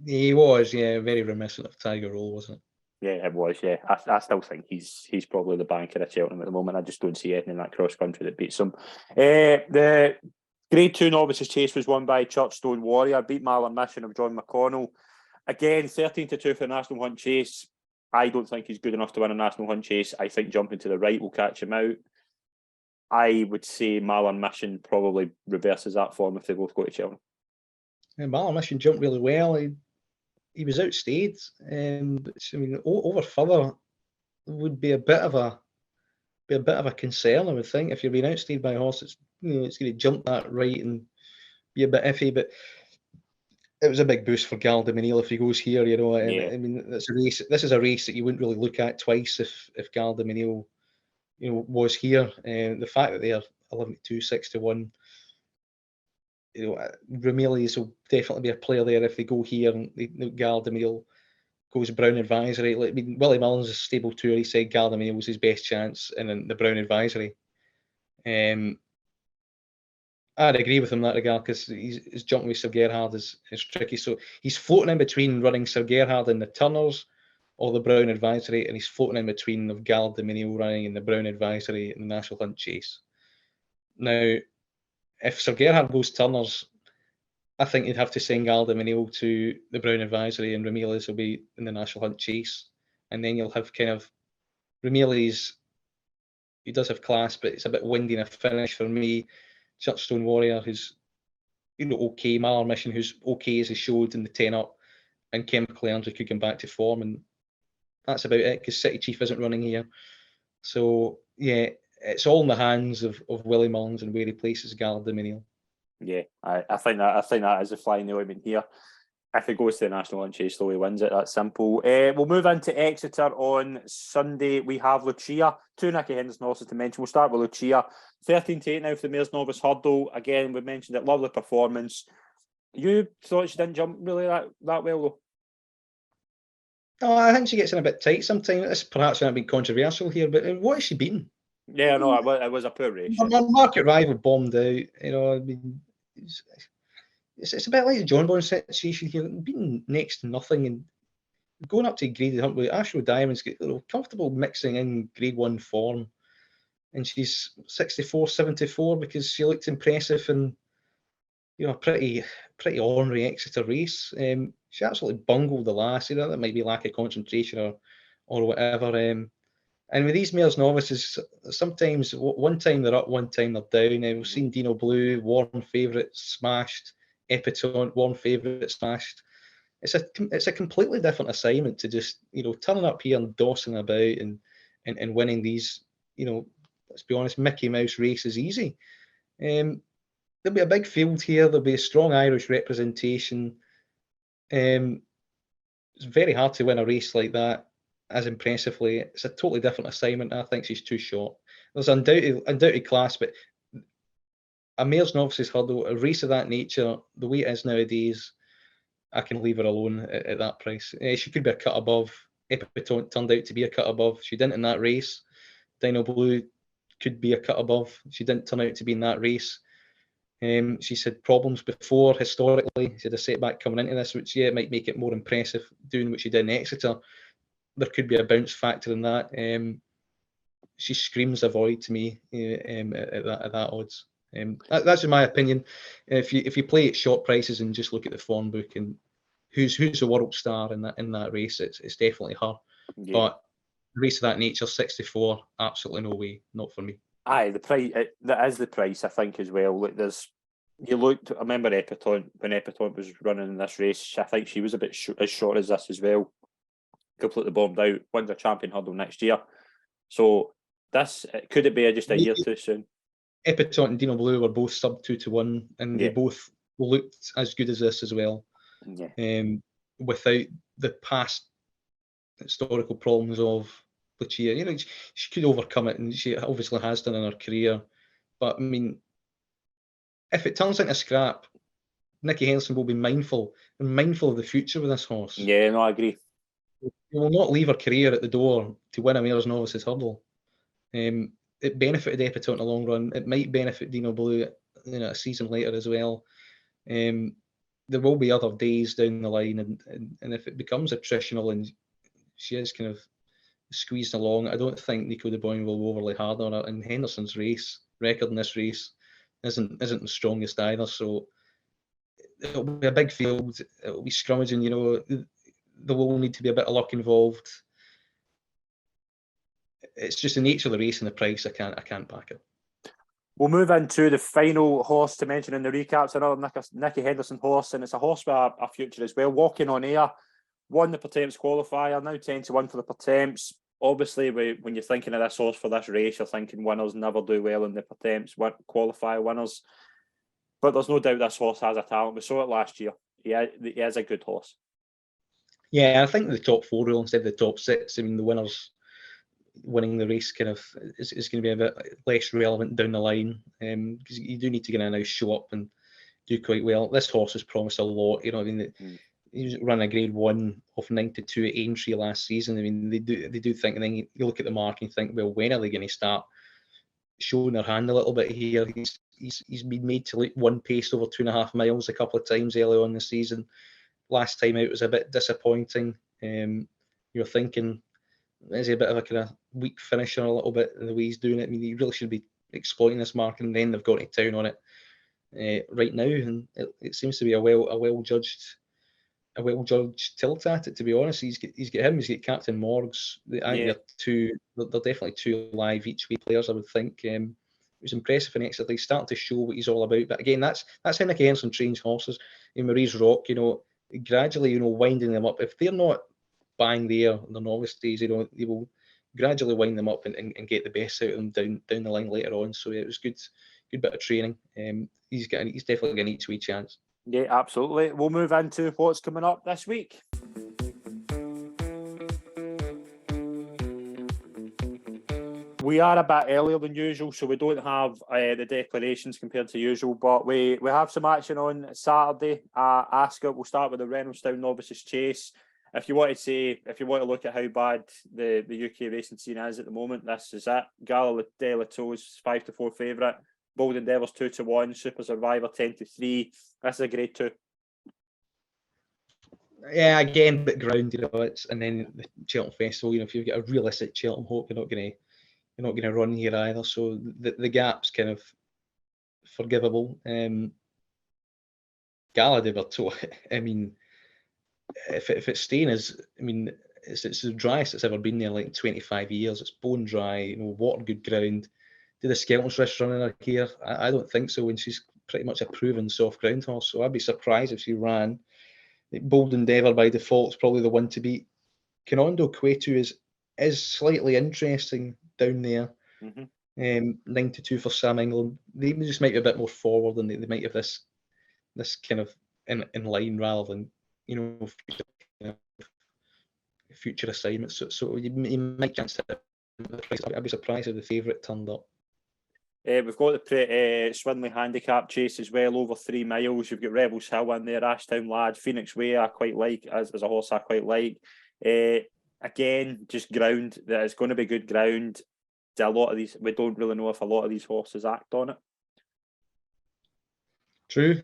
He was, yeah, very reminiscent of Tiger Roll, wasn't it? Yeah, it was. Yeah, I still think he's probably the banker at Cheltenham at the moment. I just don't see anything in that cross country that beats him. The Grade 2 Novices Chase was won by Churchstone Warrior, beat Marlon Mission of John McConnell. Again, 13-2 for the National Hunt Chase. I don't think he's good enough to win a National Hunt Chase. I think jumping to the right will catch him out. I would say Marlon Mission probably reverses that form if they both go to Cheltenham. And Marlon Mission jumped really well. He was outstayed. Which, I mean, over further would be a bit of a concern, I would think. If you're being outstayed by a horse, it's going to jump that right and be a bit iffy. But it was a big boost for Gal de Menil if he goes here. I mean, that's a race. This is a race that you wouldn't really look at twice if Gal de Menil, was here. The fact that they are 11-2, 6-1. Ramilies will definitely be a player there if they go here and Gal de Menil goes Brown Advisory. I mean, Willie Mullins is stable tour. He said Gal de Menil was his best chance in the Brown Advisory. I'd agree with him in that regard because his jumping with Sir Gerhard is tricky. So he's floating in between running Sir Gerhard in the Turners or the Brown Advisory, and he's floating in between of Gal de Menil running in the Brown Advisory and the National Hunt Chase. Now, if Sir Gerhard goes Turners, I think you'd have to send Gal de Menil to the Brown Advisory and Ramilies will be in the National Hunt Chase. And then you'll have kind of Ramilies, he does have class, but it's a bit windy in a finish for me. Churchstone Warrior, who's okay, Marlon Mission, who's okay as he showed in the 10 up, and Chemical Energy could come back to form, and that's about it because City Chief isn't running here. So yeah, it's all in the hands of Willie Mullins and where he places Gal de Menil. Yeah, I think that is a flying element here. If it goes to the National Hunt Chase, though, he wins it. That's simple. We'll move into Exeter on Sunday. We have Lucia, 2 Nicky Henderson horses to mention. We'll start with Lucia. 13-8 now for the Mares Novice Hurdle. Again, we mentioned it. Lovely performance. You thought she didn't jump really that well, though? No, I think she gets in a bit tight sometimes. This perhaps might have been controversial here, but what is she beating? Yeah, no, it was a poor race. My market rival bombed out. I mean, it's a bit like the John Bond situation here, beating next to nothing and going up to Grade Hunt with Ashrow Diamonds, comfortable mixing in Grade 1 form. And she's 64-74 because she looked impressive in a pretty ornery Exeter race. She absolutely bungled the last. That might be lack of concentration or whatever. And with these Mares Novices, sometimes one time they're up, one time they're down. We've seen Dino Blue, Warren Favourite, smashed. Epitaunt, Warren Favourite, smashed. It's a completely different assignment to just turning up here and dossing about and winning these let's be honest, Mickey Mouse races easy. There'll be a big field here. There'll be a strong Irish representation. It's very hard to win a race like that as impressively. It's a totally different assignment. I think she's too short. There's undoubted class, but a Mares Novices Hurdle, a race of that nature, the way it is nowadays, I can leave her alone at that price. She could be a cut above. Epitaunt turned out to be a cut above. She didn't in that race. Dino Blue could be a cut above. She didn't turn out to be in that race. She's had problems before historically. She had a setback coming into this, which might make it more impressive doing what she did in Exeter. There could be a bounce factor in that. She screams avoid to me at that odds. That's in my opinion. If you play at short prices and just look at the form book and who's the world star in that race, it's definitely her. Yeah. But race of that nature, 64, absolutely no way, not for me. Aye, the price, that is the price, I think, as well. Like, I remember Epatont, when Epatont was running in this race, I think she was a bit as short as this as well. Completely bombed out, wins a champion hurdle next year. So could it be just a year too soon? Epatont and Dino Blue were both sub 2-1, and they both looked as good as this as well. Yeah. Without the past historical problems of Lucia, she could overcome it, and she obviously has done in her career. But I mean, if it turns into scrap, Nicky Henderson will be mindful of the future with this horse. Yeah, no, I agree. He will not leave her career at the door to win a Mayor's Novices hurdle. It benefited Epatont in the long run. It might benefit Dino Blue a season later as well. There will be other days down the line, and if it becomes attritional and she is kind of squeezed along, I don't think Nico de Boyne will go overly hard on her. And Henderson's record in this race isn't the strongest either. So it'll be a big field. It'll be scrummaging. There will need to be a bit of luck involved. It's just the nature of the race and the price. I can't back it. We'll move into the final horse to mention in the recaps. Another Nicky Henderson horse, and it's a horse with a future as well. Walking on Air won the Pertemps qualifier, now 10-1 for the Pertemps. Obviously, when you're thinking of this horse for this race, you're thinking winners never do well in the Pertemps qualifier winners. But there's no doubt this horse has a talent. We saw it last year. He is a good horse. Yeah, I think the top four rule instead of the top six. I mean, the winners winning the race kind of is going to be a bit less relevant down the line, because you do need to now show up and do quite well. This horse has promised a lot. He was running a Grade 1 of 9-2 at Aintree last season. I mean, they do think, and then you look at the mark and you think, well, when are they going to start showing their hand a little bit here? He's been made to look one pace over 2.5 miles a couple of times early on in the season. Last time out was a bit disappointing. You're thinking, is he a bit of a kind of weak finisher a little bit in the way he's doing it? I mean, he really should be exploiting this market, and then they've got to town on it right now, and it seems to be a well judged tilt at it. To be honest, he's got Captain Morgs. I think they're definitely two live each way players, I would think. It was impressive in Exeter. He's starting to show what he's all about. But again, that's how Nicky Henderson trains horses. In Marie's Rock, gradually, winding them up. If they're not bang there in the novice days, they will gradually wind them up and get the best out of them down the line later on. So it was good bit of training. He's definitely getting each wee chance. Yeah, absolutely. We'll move into what's coming up this week. We are a bit earlier than usual, so we don't have the declarations compared to usual, but we have some action on Saturday at Ascot. We'll start with the Reynoldsdown Novices Chase. If you want to look at how bad the UK racing scene is at the moment, this is it. Gala de la Toes 5-4 favourite. Bold Endeavours 2-1. Super Survivor 10-3. This is a Grade 2. Yeah, again, bit ground, and then the Cheltenham Festival. If you've got a realistic Cheltenham hope, you're not going to run here either. So the gap's kind of forgivable. Gala de la Toes. I mean, if it's staying as, I mean, it's the driest it's ever been there, like 25 years. It's bone dry, water good ground. Do the Skelton's risk running her here? I don't think so, when she's pretty much a proven soft ground horse. So I'd be surprised if she ran. Bold Endeavour by default is probably the one to beat. Canondo Cueto is slightly interesting down there. 9-2 for Sam England. They just might be a bit more forward, and they might have this kind of in line rather than future assignments. So you might chance to. I'd be surprised if the favourite turned up. We've got the Swindley Handicap Chase as well, over 3 miles. You've got Rebels Hill in there, Ashtown Lad, Phoenix Way I quite like, as a horse I quite like. Again, just ground. It's going to be good ground. A lot of these, we don't really know if a lot of these horses act on it. True.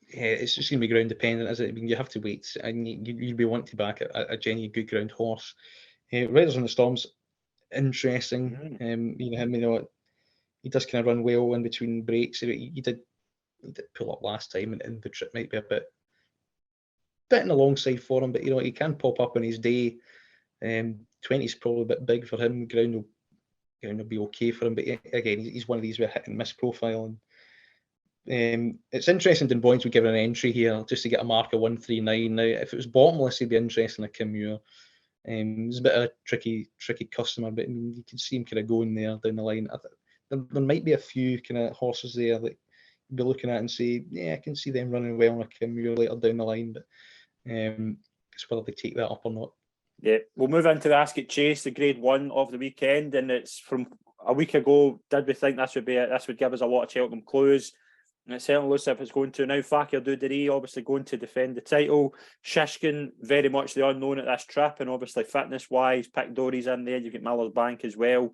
It's just going to be ground dependent, isn't it? I mean, you have to wait, and you'd be wanting to back a genuine good ground horse. Riders on the Storm's interesting. Him, he does kind of run well in between breaks. He did pull up last time, and the trip might be a bit in the long side for him, but he can pop up on his day. 20 is probably a bit big for him. Ground will be okay for him, but again, he's one of these with a hit and miss profile. And it's interesting in Boynes would give an entry here just to get a mark of 139. Now, if it was bottomless, he'd be interesting in a Kim Muir. He's a bit of a tricky customer, but I mean, you can see him kind of going there down the line. There might be a few kind of horses there that you'd be looking at and say, yeah, I can see them running well on a Kim Muir later down the line, but it's whether they take that up or not. Yeah, we'll move into the Ascot Chase, the Grade 1 of the weekend, and it's from a week ago. Did we think this would give us a lot of Cheltenham clues? And it certainly looks like it's going to now. Fakir Duderie obviously going to defend the title. Shishkin, very much the unknown at this trip, and obviously fitness-wise, Pick Dory's in there. You've got Miller's Bank as well.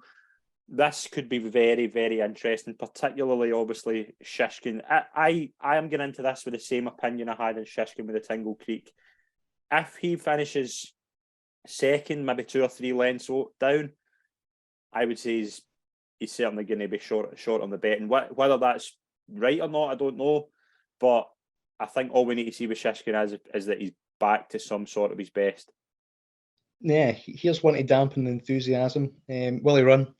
This could be very, very interesting, particularly, obviously, Shishkin. I am getting into this with the same opinion I had in Shishkin with the Tingle Creek. If he finishes second, maybe 2 or 3 lengths down, I would say he's certainly going to be short on the bet. And whether that's right or not, I don't know. But I think all we need to see with Shishkin is that he's back to some sort of his best. Yeah, here's one to dampen the enthusiasm. Will he run?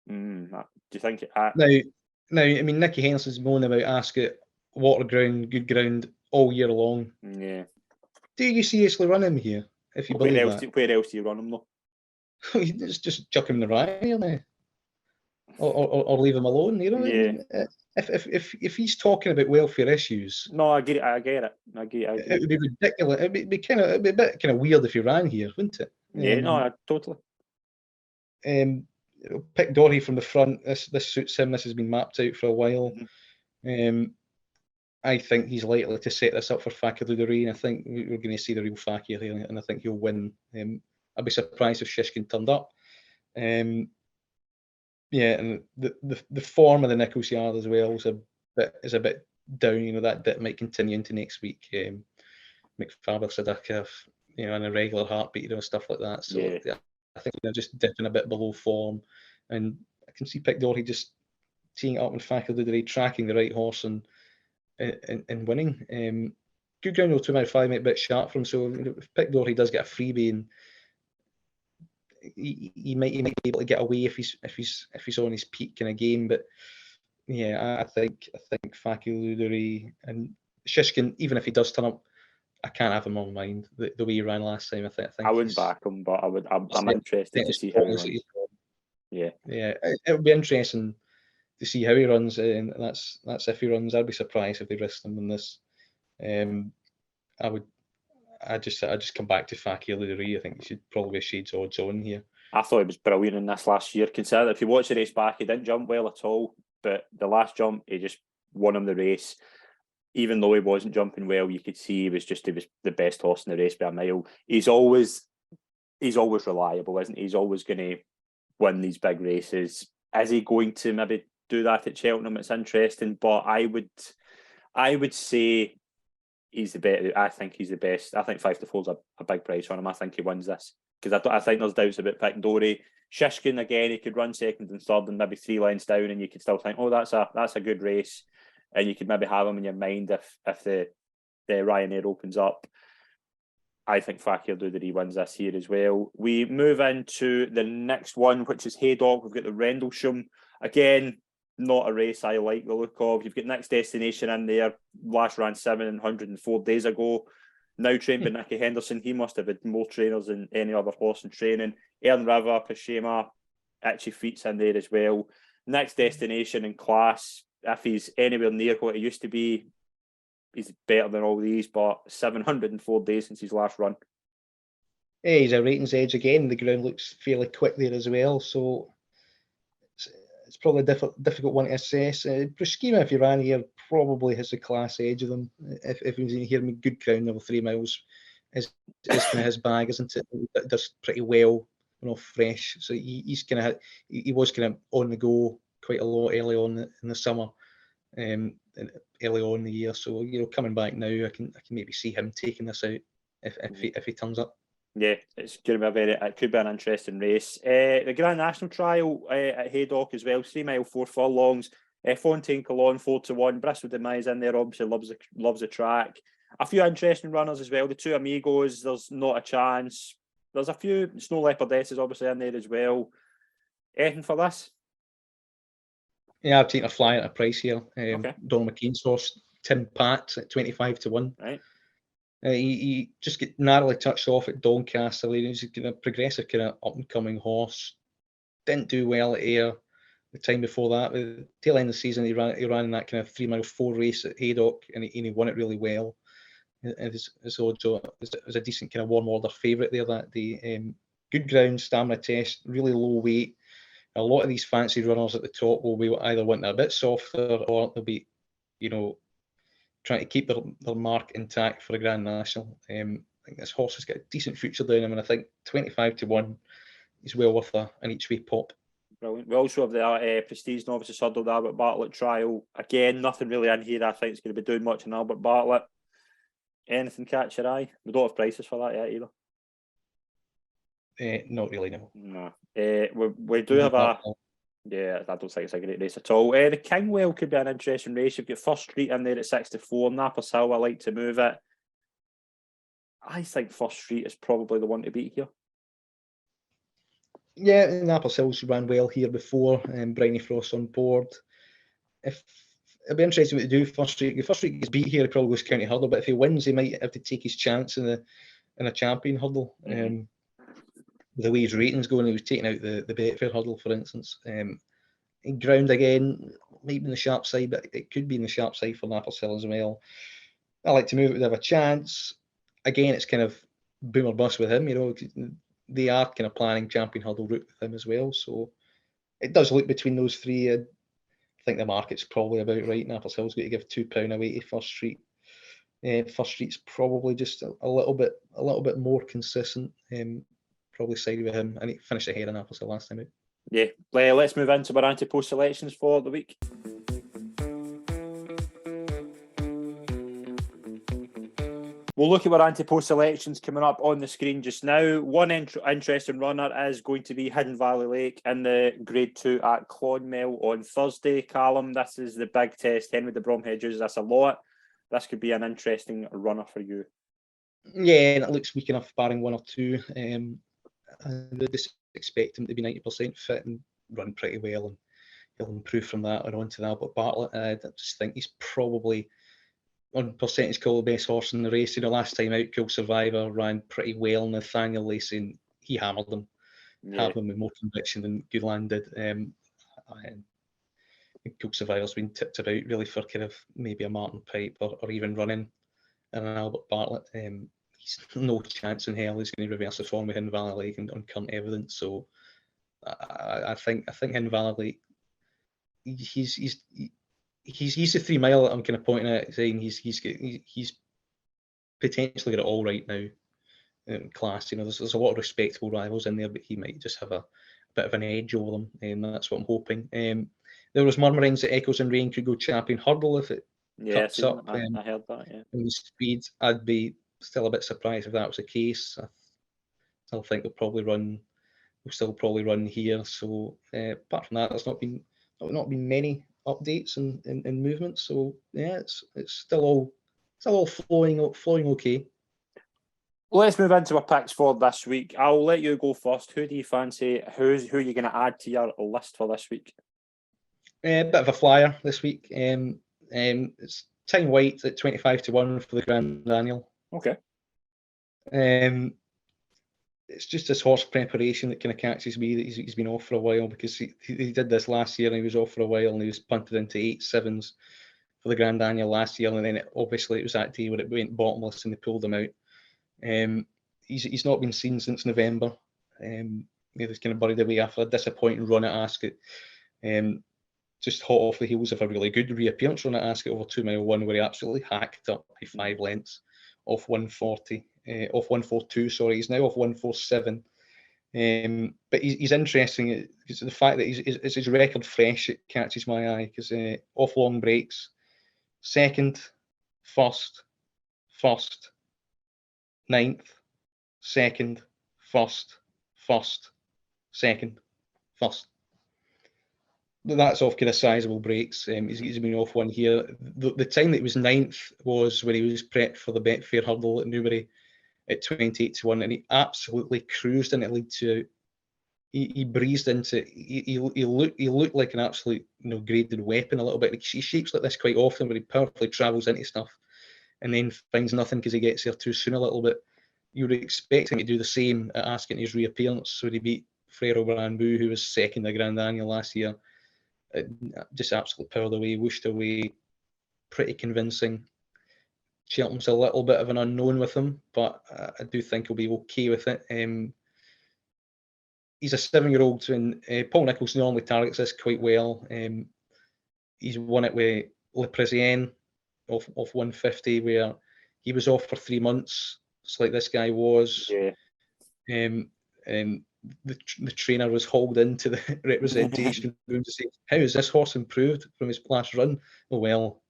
Do you think it? Now, I mean, Nicky Henderson's moaning about Ascot, water ground, good ground all year long. Yeah. Do you seriously run him here? If you believe that. Where else do you run him though? just chuck him in the Ryanair now, or leave him alone. You know, yeah. If he's talking about welfare issues, no, I get it. It would be ridiculous. It'd be a bit kind of weird if he ran here, wouldn't it? Yeah, totally. Pick Dory from the front. This suits him. This has been mapped out for a while. Mm-hmm. I think he's likely to set this up for Fakir Duderie, and I think we're going to see the real Fakir here, and I think he'll win. I'd be surprised if Shishkin turned up. And the form of the Nichols Yard as well is a bit down. You know, that dip might continue into next week. McFarber Sadaka, in a regular heartbeat, stuff like that. So yeah, I think just dipping a bit below form, and I can see Pick Dory just teeing it up and Fakir Duderie tracking the right horse and winning. Good ground, 2.5 might be a bit sharp for him. So if Pick Dory does get a freebie, and he might be able to get away if he's on his peak kind of game. But yeah, I think Fakir Duderie and Shishkin, even if he does turn up, I can't have him on mind the way he ran last time. I think I wouldn't back him, but I'm interested to see how he runs. Yeah, it would be interesting to see how he runs, and that's if he runs. I'd be surprised if they risked him in this. I just come back to Fakir Duderie. I think he should probably be a shades odds on here. I thought he was brilliant in this last year. Consider if you watch the race back, he didn't jump well at all, but the last jump he just won him the race. Even though he wasn't jumping well, you could see he was the best horse in the race by a mile. He's always reliable, isn't he? He's always going to win these big races. Is he going to maybe do that at Cheltenham? It's interesting, but I would say he's the best. I think he's the best. I think 5 to 4 is a big price on him. I think he wins this because I think there's doubts about Pick Dory. Shishkin again, he could run second and third and maybe 3 lengths down, and you could still think, oh, that's a good race, and you could maybe have him in your mind if the Ryanair opens up. I think Fakir Duderie wins this here as well. We move into the next one, which is Haydock. We've got the Rendlesham. Again, not a race I like the look of. You've got Next Destination in there. Last ran 704 days ago. Now trained by Nicky Henderson. He must have had more trainers than any other horse in training. Earn River, Pashema, Itchy Feet's in there as well. Next Destination in class. If he's anywhere near what he used to be, he's better than all these, but 704 days since his last run. Yeah, he's a ratings edge again. The ground looks fairly quick there as well, so it's probably a difficult one to assess. Schema, if you ran here, probably has the class edge of them. If he was in here, good ground over 3 miles is kind of his bag, isn't it? It does pretty well, fresh. So he was kind of on the go quite a lot early on in the summer, and early on in the year. So coming back now, I can maybe see him taking this out if he turns up. Yeah, it's going to be it could be an interesting race. The Grand National Trial at Haydock as well, 3 mile 4 furlongs. Fontaine Colon 4 to 1. Bristol Demise in there, obviously loves the track. A few interesting runners as well. The 2 Amigos, there's not a chance. There's a few Snow Leopardesses obviously in there as well. Anything for this? Yeah, I've taken a flyer at a price here. Okay. Donald McKean's horse, Tim Pat at 25-1. Right. He just get narrowly touched off at Doncaster. He's a progressive kind of up and coming horse. Didn't do well at Ayr the time before that. The tail end of the season, he ran in that kind of 3 mile 4 race at Haydock, and he won it really well. His odds was a decent kind of warm order favourite there that day. Good ground, stamina test, really low weight. A lot of these fancy runners at the top will be either wanting a bit softer, or they'll be, trying to keep their mark intact for a Grand National. I think this horse has got a decent future down him, and I think 25-1 is well worth an each way pop. Brilliant. We also have the Prestige Novice Hurdle, the Albert Bartlett trial. Again, nothing really in here I think is going to be doing much in Albert Bartlett. Anything catch your eye? We don't have prices for that yet either. Not really, no. No. We do have a... Yeah, I don't think it's a great race at all. The Kingwell could be an interesting race. You've got First Street in there at 6-4. Napas Hill, I like to move it. I think First Street is probably the one to beat here. Yeah, Napas Hill's ran well here before, and Briny Frost on board. It'll be interesting what to do. First Street gets beat here, he probably goes County Hurdle, but if he wins, he might have to take his chance in a champion hurdle. Mm-hmm. The way his ratings going, he was taking out the Betfair hurdle, for instance. Ground again, maybe in the sharp side, but it could be in the sharp side for Napas Hill as well. I like to move it with a chance. Again, it's kind of boom or bust with him. They are kind of planning champion hurdle route with him as well. So it does look between those three. I think the market's probably about right. Napas Hill's going to give £2 away to First Street. First Street's probably just a little bit more consistent. Probably sided with him, and he finished ahead of Napas Hill last time out. Yeah, let's move into our anti-post selections for the week. We'll look at our anti-post selections coming up on the screen just now. One interesting runner is going to be Hidden Valley Lake in the Grade 2 at Clonmel on Thursday. Calum, this is the big test. Henry de Bromhead uses this a lot. This could be an interesting runner for you. Yeah, and it looks weak enough, barring one or two. I would expect him to be 90% fit and run pretty well, and he'll improve from that and on to the Albert Bartlett. I just think he's probably on percentage call the best horse in the race. Last time out, Cool Survivor ran pretty well. Nathaniel Lacey, he hammered him. Yeah. Hammered him with more conviction than Goodland did. And Cool Survivor's been tipped about really for kind of maybe a Martin Pipe or even running in an Albert Bartlett. He's no chance in hell he's going to reverse the form with Hidden Valley Lake and on current evidence. So I think Hidden Valley Lake, he's the 3 mile that I'm kind of pointing at, saying he's potentially got it all right now in class. There's a lot of respectable rivals in there, but he might just have a bit of an edge over them, and that's what I'm hoping. There was murmurings that Echoes and Rain could go champion hurdle if it cuts up. I heard that. Yeah, in the speed, I'd be still a bit surprised if that was the case. I still think they'll still probably run here. So apart from that, there's not been many updates and movements. So yeah, it's still all flowing okay. Let's move into our picks for this week. I'll let you go first. Who do you fancy? Who are you going to add to your list for this week? A bit of a flyer this week. It's Tyne White at 25-1 for the Grand Annual. Okay. It's just this horse preparation that kind of catches me that he's been off for a while, because he did this last year and he was off for a while and he was punted into 8-7s for the Grand Annual last year, and then it was that day where it went bottomless and they pulled him out. He's not been seen since November. He was kind of buried away after a disappointing run at Ascot. Just hot off the heels of a really good reappearance run at Ascot over 2 mile 1, where he absolutely hacked up by 5 lengths off 140. Off 142, sorry, he's now off 147. But he's interesting because the fact that it's his record fresh, it catches my eye, because off long breaks, second, first, 9th, second, first, second, first. That's off kind of sizable breaks. He's been off one here. The time that he was 9th was when he was prepped for the Betfair hurdle at Newbury at 28-1, and he absolutely cruised into League Two. He breezed into. He looked like an absolute graded weapon a little bit. He shapes like this quite often, where he powerfully travels into stuff, and then finds nothing because he gets there too soon a little bit. You would expect him to do the same at Ascot in his reappearance. So he beat Frero Brambu, who was second at Grand Annual last year. Just absolutely powered away, whooshed away, pretty convincing. Cheltenham's a little bit of an unknown with him, but I do think he'll be okay with it. He's a 7-year-old, and Paul Nicholls normally targets this quite well. He's won it with Le Parisien off 150, where he was off for 3 months. It's like this guy was. Yeah. The trainer was hauled into the representation room to say, "How has this horse improved from his last run?" Oh well,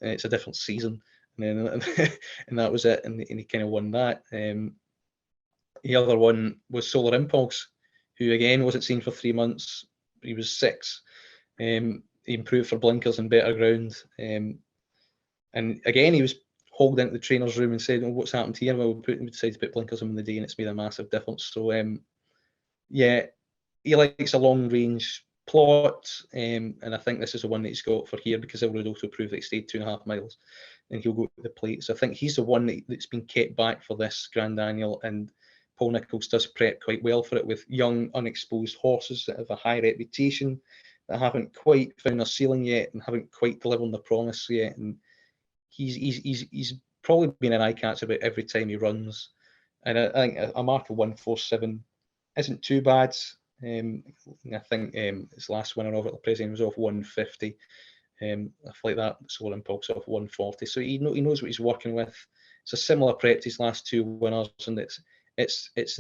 it's a different season, and then and that was it, and he kind of won that. The other one was Solar Impulse, who again wasn't seen for 3 months. He was 6. He improved for blinkers and better ground, and again he was hauled into the trainer's room and said, "Oh, what's happened here?" Well, we decided to put blinkers on the day, and it's made a massive difference. So yeah, he likes a long range plot, and I think this is the one that he's got for here, because Ilroyd also proved that he stayed 2.5 miles, and he'll go to the plate. So I think he's the one that's been kept back for this Grand Annual, and Paul Nicholls does prep quite well for it with young, unexposed horses that have a high reputation, that haven't quite found their ceiling yet and haven't quite delivered on the promise yet. And he's probably been an eye catch about every time he runs. And I think a mark of 147 isn't too bad. I think his last winner of it, the President, was off 150. Stuff like that. Solar Impulse off 140. So he knows what he's working with. It's a similar prep to his last 2 winners, and it's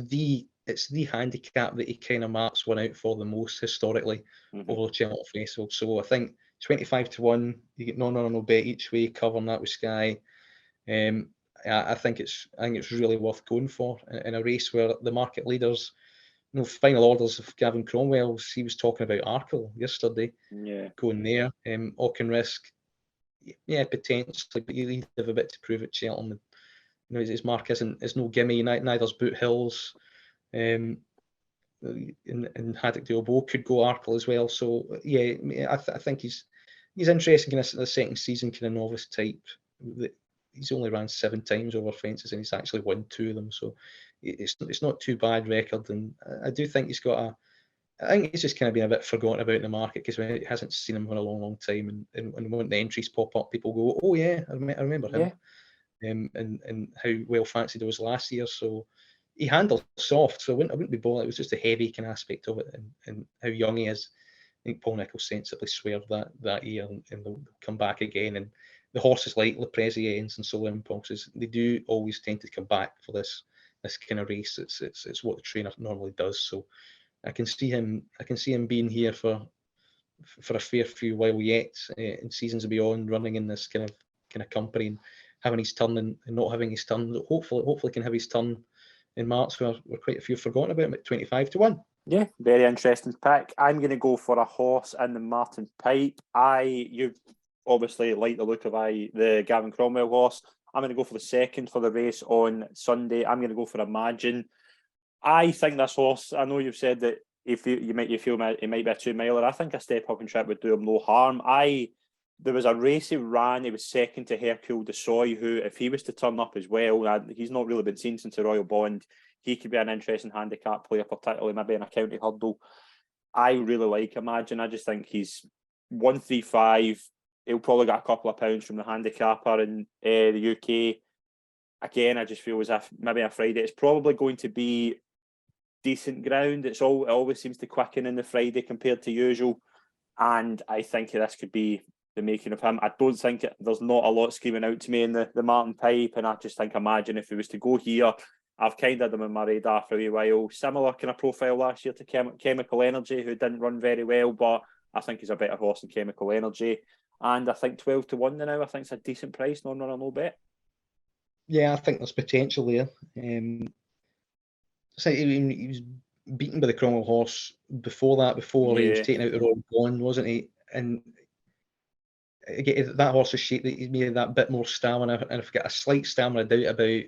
the handicap that he kind of marks one out for the most historically over the Cheltenham Festival. So I think 25-1, you get no bet each way, covering that with Sky. I think it's really worth going for in a race where the market leaders, final orders of Gavin Cromwell's. He was talking about Arkle yesterday. Yeah, going there. Auchenrisk, yeah, potentially, but you have a bit to prove at Cheltenham. His mark is no gimme. Neither's Boot Hills. And Haddock de Obo could go Arkle as well. So yeah, I think he's interesting in the second season kind of novice type. He's only ran 7 times over fences, and he's actually won 2 of them. So it's not too bad record, and I do think he's got I think he's just kind of been a bit forgotten about in the market, because we hasn't seen him for a long time, and when the entries pop up, people go, "Oh yeah, I remember him." And how well fancied it was last year. So he handles soft, so I wouldn't be bothered. It was just the heavy kind of aspect of it, and how young he is. I think Paul Nicholls sensibly swerved that year, and they'll come back again. And the horses like Le Parisiens and Solar Impulses, they do always tend to come back for this kind of race. It's what the trainer normally does. So I can see him being here for a fair few while yet, in seasons and beyond, running in this kind of company, and having his turn and not having his turn. Hopefully can have his turn in March, where quite a few forgotten about him at 25-1. Yeah, very interesting pick. I'm going to go for a horse in the Martin Pipe. You obviously like the look of the Gavin Cromwell horse. I'm going to go for the second for the race on Sunday. I'm going to go for Imagine. I think this horse, I know you've said that if you feel it might be a 2-miler. I think a step up and trip would do him no harm. There was a race he ran, he was second to Hercule de Soy, who, if he was to turn up as well, he's not really been seen since the Royal Bond, he could be an interesting handicap player, particularly maybe in a county hurdle. I really like Imagine. I just think he's 135. He'll probably get a couple of pounds from the handicapper in the UK. Again, I just feel as if maybe a Friday, it's probably going to be decent ground. It always seems to quicken in the Friday compared to usual. And I think this could be the making of him. I don't think there's not a lot screaming out to me in the Martin Pipe, and I just think Imagine if he was to go here, I've kind of had him in my radar for a while. Similar kind of profile last year to Chemical Energy, who didn't run very well, but I think he's a better horse than Chemical Energy. And I think 12-1 now, I think it's a decent price, non-runner, no bet. Yeah, I think there's potential there. So he was beaten by the Cromwell horse before he was taken out the Royal Bond, wasn't he? And again, that horse is shaped that he's made that bit more stamina, and I've got a slight stamina doubt about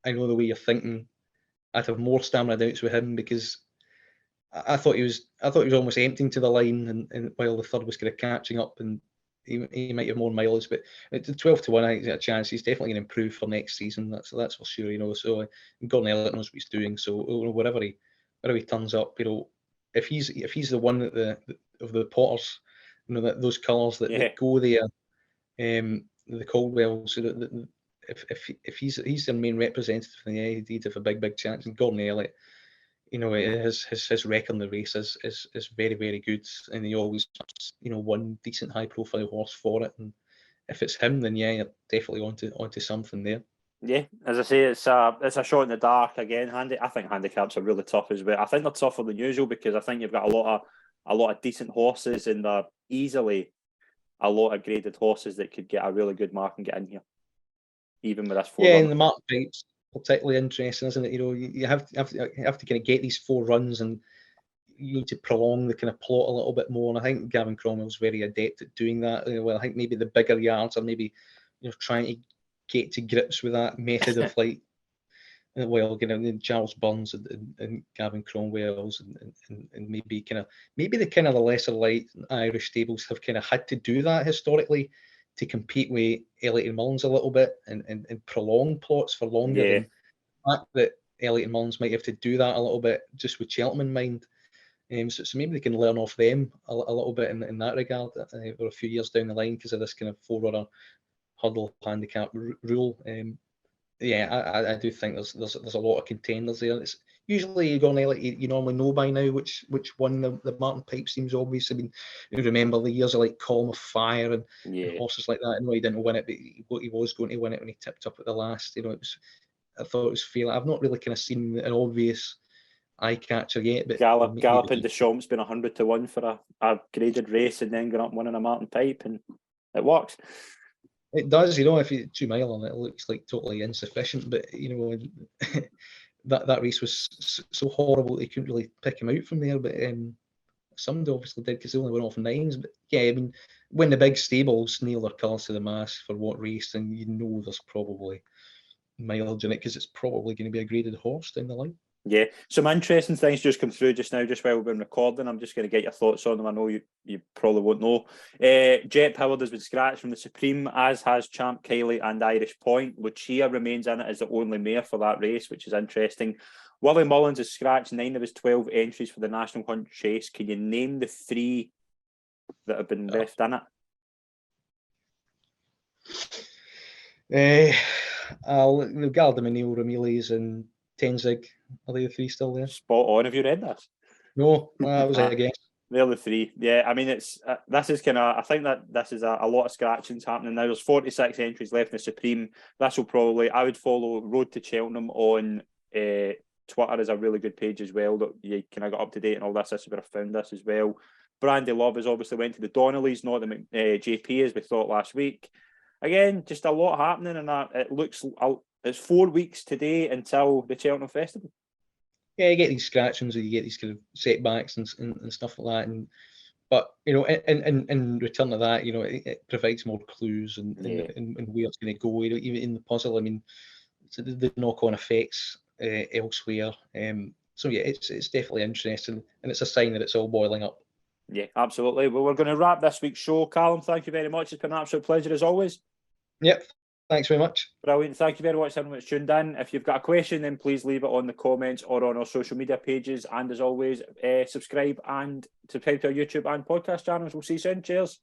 I know the way you're thinking. I'd have more stamina doubts with him because I thought he was almost emptying to the line, and while the third was kind of catching up, and he might have more mileage. But at 12-1, I think he's got a chance. He's definitely going to improve for next season. That's for sure. So Gordon Elliott knows what he's doing. So wherever he turns up, if he's the one of the Potters, that those colours that go there, the Caldwell. So that if he's their main representative, then he'd have a big chance. And Gordon Elliott, his record in the race is very, very good, and he always one decent high profile horse for it. And if it's him, then you're definitely onto something there. Yeah, as I say, it's a shot in the dark again. I think handicaps are really tough as well. I think they're tougher than usual because I think you've got a lot of decent horses, and they're easily a lot of graded horses that could get a really good mark and get in here, even with this 4 Yeah, and the mark type's particularly interesting, isn't it? You have to kind of get these 4 runs, and you need to prolong the kind of plot a little bit more. And I think Gavin Cromwell's very adept at doing that. Well, I think maybe the bigger yards are maybe trying to get to grips with that method of like, well, Charles Burns and Gavin Cromwell's and maybe the lesser light Irish stables have kind of had to do that historically to compete with Elliott and Mullins a little bit and prolong plots for longer. Yeah. And the fact that Elliott and Mullins might have to do that a little bit just with Cheltenham in mind. So maybe they can learn off them a little bit in that regard for a few years down the line because of this kind of 4-runner hurdle handicap rule. I do think there's a lot of contenders there. It's usually you normally know by now which one the Martin Pipe seems obvious. I mean, you remember the years of like Calm of Fire and horses like that. I know he didn't win it, but he was going to win it when he tipped up at the last. I thought it was fair. I've not really kind of seen an obvious eye catcher yet. But Galloping Deschamps been 100-1 for a graded race and then going up winning a Martin Pipe, and it works. It does, if you 2 mile on it, it looks like totally insufficient. But that race was so horrible they couldn't really pick him out from there. But somebody obviously did because they only went off 9s. But yeah, I mean, when the big stables nail their colours to the mast for what race, then there's probably mileage in it because it's probably going to be a graded horse down the line. Yeah, some interesting things just come through just now, just while we've been recording. I'm just going to get your thoughts on them. I know you probably won't know. Jet Howard has been scratched from the Supreme, as has Champ Kiley and Irish Point. Lucia remains in it as the only mare for that race, which is interesting. Willie Mullins has scratched 9 of his 12 entries for the National Hunt Chase. Can you name the 3 that have been left in it? The Gardemino, Ramillies and Tenzig. Are they the 3 still there? Spot on. Have you read this? No, that was a guess. They're the 3. Yeah, I mean, it's this is kind of. I think that this is a lot of scratchings happening now. There's 46 entries left in the Supreme. This will probably. I would follow Road to Cheltenham on Twitter is a really good page as well that you kind of got up to date and all this. This is where I found this as well. Brandy Love has obviously went to the Donnellys, not the JP as we thought last week. Again, just a lot happening, and it looks. It's 4 weeks today until the Cheltenham Festival. Yeah, you get these scratchings, or you get these kind of setbacks and stuff like that. But in return to that, it provides more clues and where it's going to go. Even in the puzzle, I mean, the knock-on effects elsewhere. So yeah, it's definitely interesting, and it's a sign that it's all boiling up. Yeah, absolutely. Well, we're going to wrap this week's show. Calum, thank you very much. It's been an absolute pleasure as always. Yep. Thanks very much. Brilliant. Thank you very much, everyone that's tuned in. If you've got a question, then please leave it on the comments or on our social media pages. And as always, subscribe to our YouTube and podcast channels. We'll see you soon. Cheers.